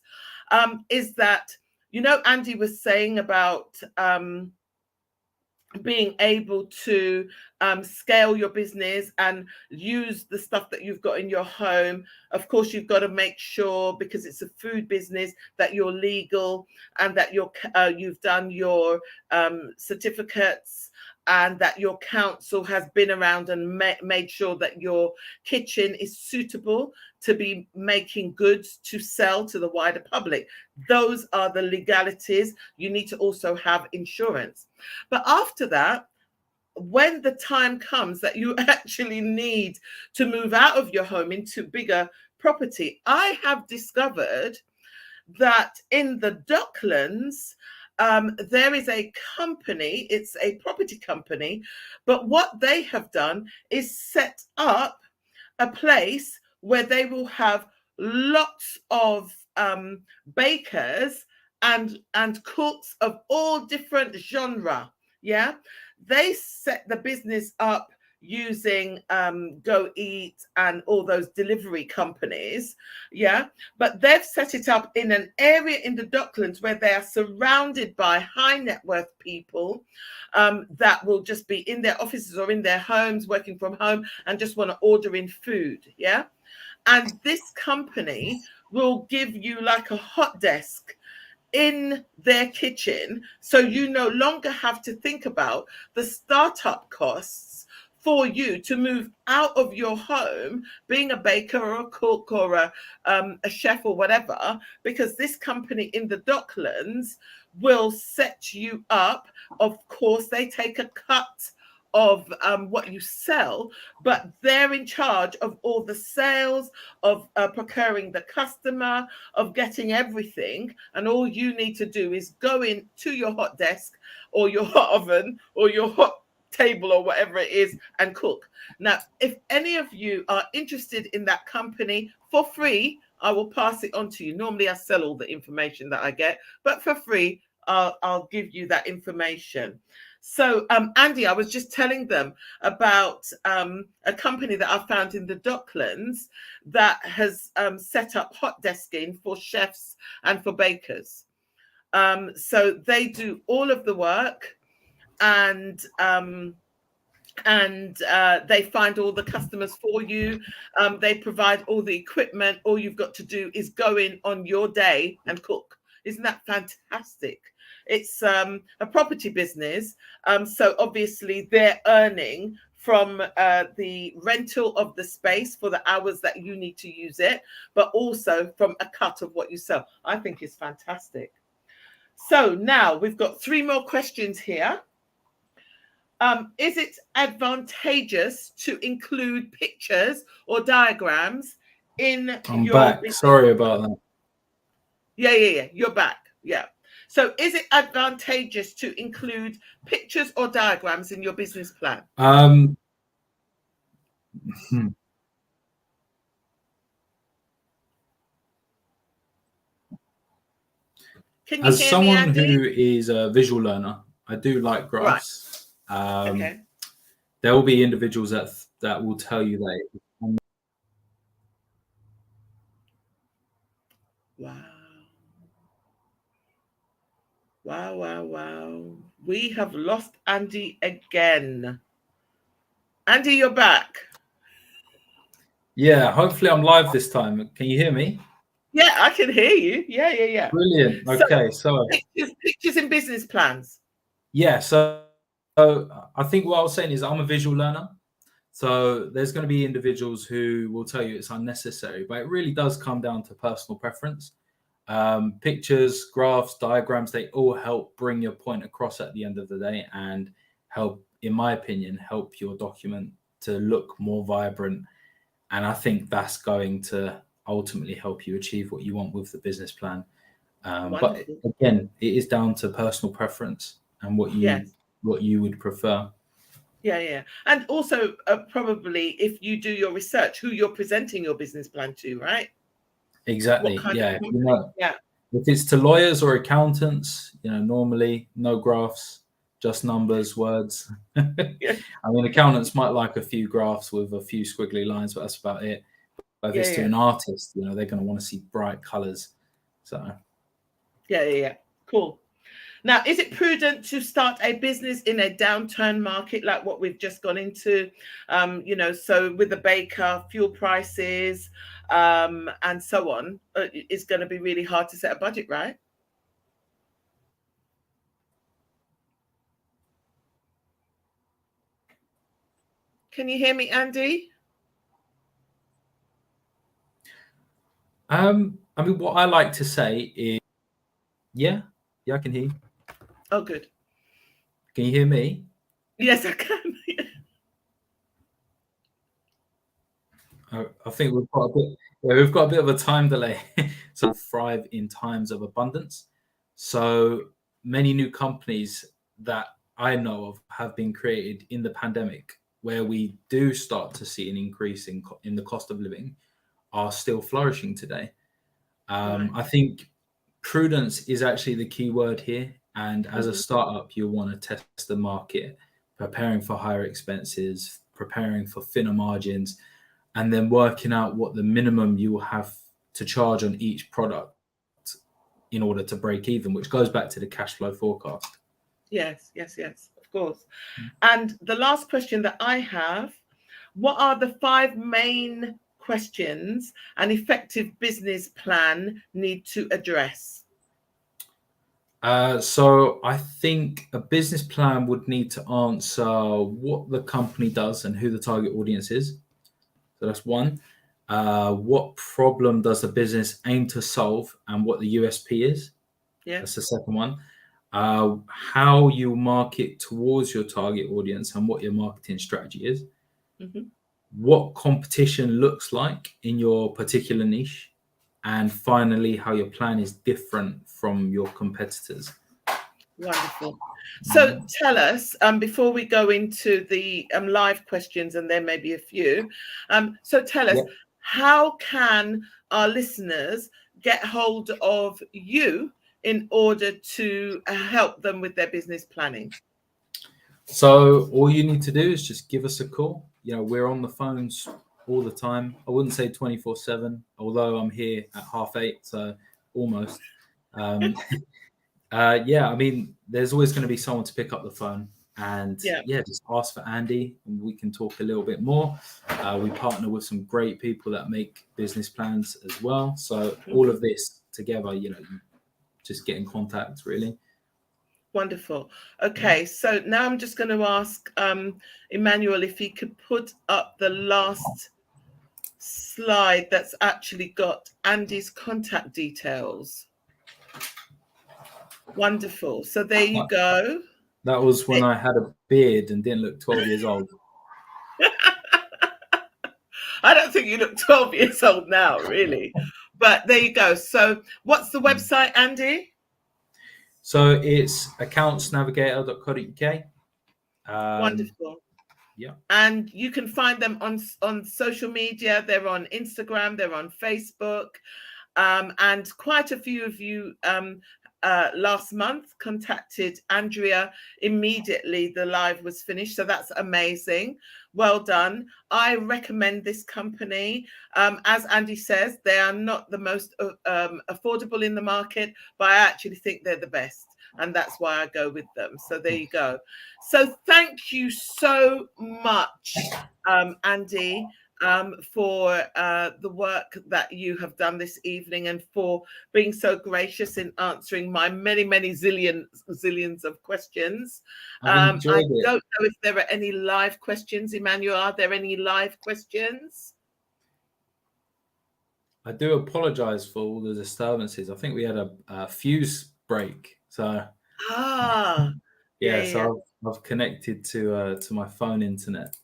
is that, Andy was saying about being able to scale your business and use the stuff that you've got in your home. Of course, you've got to make sure, because it's a food business, that you're legal and that you've done your certificates, and that your council has been around and made sure that your kitchen is suitable to be making goods to sell to the wider public. Those are the legalities. You need to also have insurance. But after that, when the time comes that you actually need to move out of your home into bigger property, I have discovered that in the Docklands, there is a company, it's a property company, but what they have done is set up a place where they will have lots of bakers and cooks of all different genre. Yeah, they set the business up using Go Eat and all those delivery companies. Yeah, but they've set it up in an area in the Docklands where they are surrounded by high net worth people that will just be in their offices or in their homes, working from home, and just want to order in food. Yeah, and this company will give you like a hot desk in their kitchen, so you no longer have to think about the startup costs for you to move out of your home, being a baker or a cook or a chef or whatever, because this company in the Docklands will set you up. Of course, they take a cut of what you sell, but they're in charge of all the sales, of procuring the customer, of getting everything. And all you need to do is go in to your hot desk or your hot oven or your hot table or whatever it is and cook. Now, if any of you are interested in that company for free, I will pass it on to you. Normally I sell all the information that I get, but for free, I'll give you that information. So, Andy, I was just telling them about a company that I found in the Docklands that has set up hot desking for chefs and for bakers. So they do all of the work, and they find all the customers for you. They provide all the equipment. All you've got to do is go in on your day and cook. Isn't that fantastic? It's a property business. So obviously they're earning from the rental of the space for the hours that you need to use it, but also from a cut of what you sell. I think it's fantastic. So now we've got 3 more questions here. Is it advantageous to include pictures or diagrams in I'm your back. business? Sorry about that. Yeah. You're back. Yeah. So is it advantageous to include pictures or diagrams in your business plan? Can you As hear me, someone Andy? who is a visual learner, I do like Right. graphs. Okay. There will be individuals that will tell you that. Wow. Wow. We have lost Andy again. Andy, you're back. Yeah, hopefully I'm live this time. Can you hear me? Yeah, I can hear you. Yeah. Brilliant. So Okay, so pictures and business plans. yeah, so I think what I was saying is I'm a visual learner. So there's going to be individuals who will tell you it's unnecessary, but it really does come down to personal preference. Pictures, graphs, diagrams, they all help bring your point across at the end of the day and help, in my opinion, help your document to look more vibrant. And I think that's going to ultimately help you achieve what you want with the business plan. But Wonderful. again, it is down to personal preference and what Yes. you would prefer. Yeah. And also, probably if you do your research, who you're presenting your business plan to, right? What Exactly. kind of Yeah. company? Yeah. If it's to lawyers or accountants, normally no graphs, just numbers, words. Yeah. I mean, accountants might like a few graphs with a few squiggly lines, but that's about it. But if it's to Yeah. an artist, they're going to want to see bright colors. So Yeah. Cool. Now, is it prudent to start a business in a downturn market like what we've just gone into? So with the baker, fuel prices, and so on, it's going to be really hard to set a budget, right? Can you hear me, Andy? I mean, what I like to say is, yeah, I can hear you. Oh, good. Can you hear me? Yes, I can. I think we've got a bit of a time delay. So thrive in times of abundance. So many new companies that I know of have been created in the pandemic, where we do start to see an increase in the cost of living, are still flourishing today. Right. I think prudence is actually the key word here. And as a startup, you'll want to test the market, preparing for higher expenses, preparing for thinner margins, and then working out what the minimum you will have to charge on each product in order to break even, which goes back to the cash flow forecast. Yes, of course. And the last question that I have, what are the 5 main questions an effective business plan need to address? So I think a business plan would need to answer what the company does and who the target audience is. So that's one. What problem does the business aim to solve and what the USP is? Yeah. That's the second one. How you market towards your target audience and what your marketing strategy is. What competition looks like in your particular niche. And finally, how your plan is different from your competitors. Wonderful. So tell us, before we go into the live questions, and there may be a few, so tell us, how can our listeners get hold of you in order to help them with their business planning? So all you need to do is just give us a call. We're on the phones all the time. I wouldn't say 24/7, although I'm here at 8:30, so almost. Yeah, I mean, there's always going to be someone to pick up the phone, and just ask for Andy, and we can talk a little bit more. We partner with some great people that make business plans as well. So all of this together, you just get in contact, really. Wonderful. Okay, so now I'm just going to ask Emmanuel if he could put up the last slide that's actually got Andy's contact details. Wonderful. So there you go. That was when I had a beard and didn't look 12 years old. I don't think you look 12 years old now, really. But there you go. So what's the website, Andy? So it's accountsnavigator.co.uk. Wonderful. Yeah. And you can find them on social media. They're on Instagram. They're on Facebook. And quite a few of you last month contacted Andrea immediately the live was finished. So that's amazing. Well done. I recommend this company. As Andy says, they are not the most affordable in the market, but I actually think they're the best. And that's why I go with them. So there you go. So thank you so much, Andy, for the work that you have done this evening, and for being so gracious in answering my many zillions of questions. I don't know if there are any live questions. Emmanuel, are there any live questions? I do apologize for all the disturbances. I think we had a fuse break. So so I've connected to my phone internet.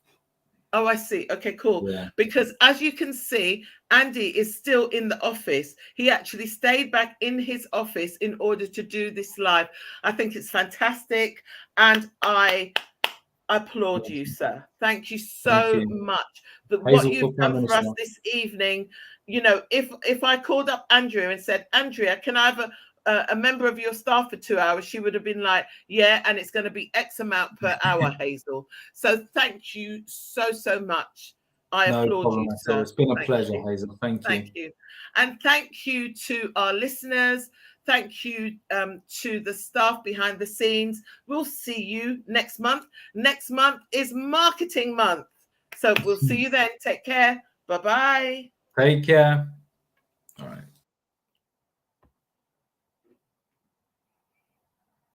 Oh, I see. Okay, cool. Yeah. Because as you can see, Andy is still in the office. He actually stayed back in his office in order to do this live. I think it's fantastic. And I applaud you, sir. Thank you so much. But what you've done for us this evening, if I called up Andrea and said, Andrea, can I have a member of your staff for 2 hours, she would have been like, yeah, and it's going to be X amount per hour, Hazel. So thank you so much. I applaud you, sir. It's been a pleasure, Hazel. Thank you. And thank you to our listeners. Thank you to the staff behind the scenes. We'll see you next month. Next month is marketing month. So we'll see you then. Take care. Bye-bye. Take care.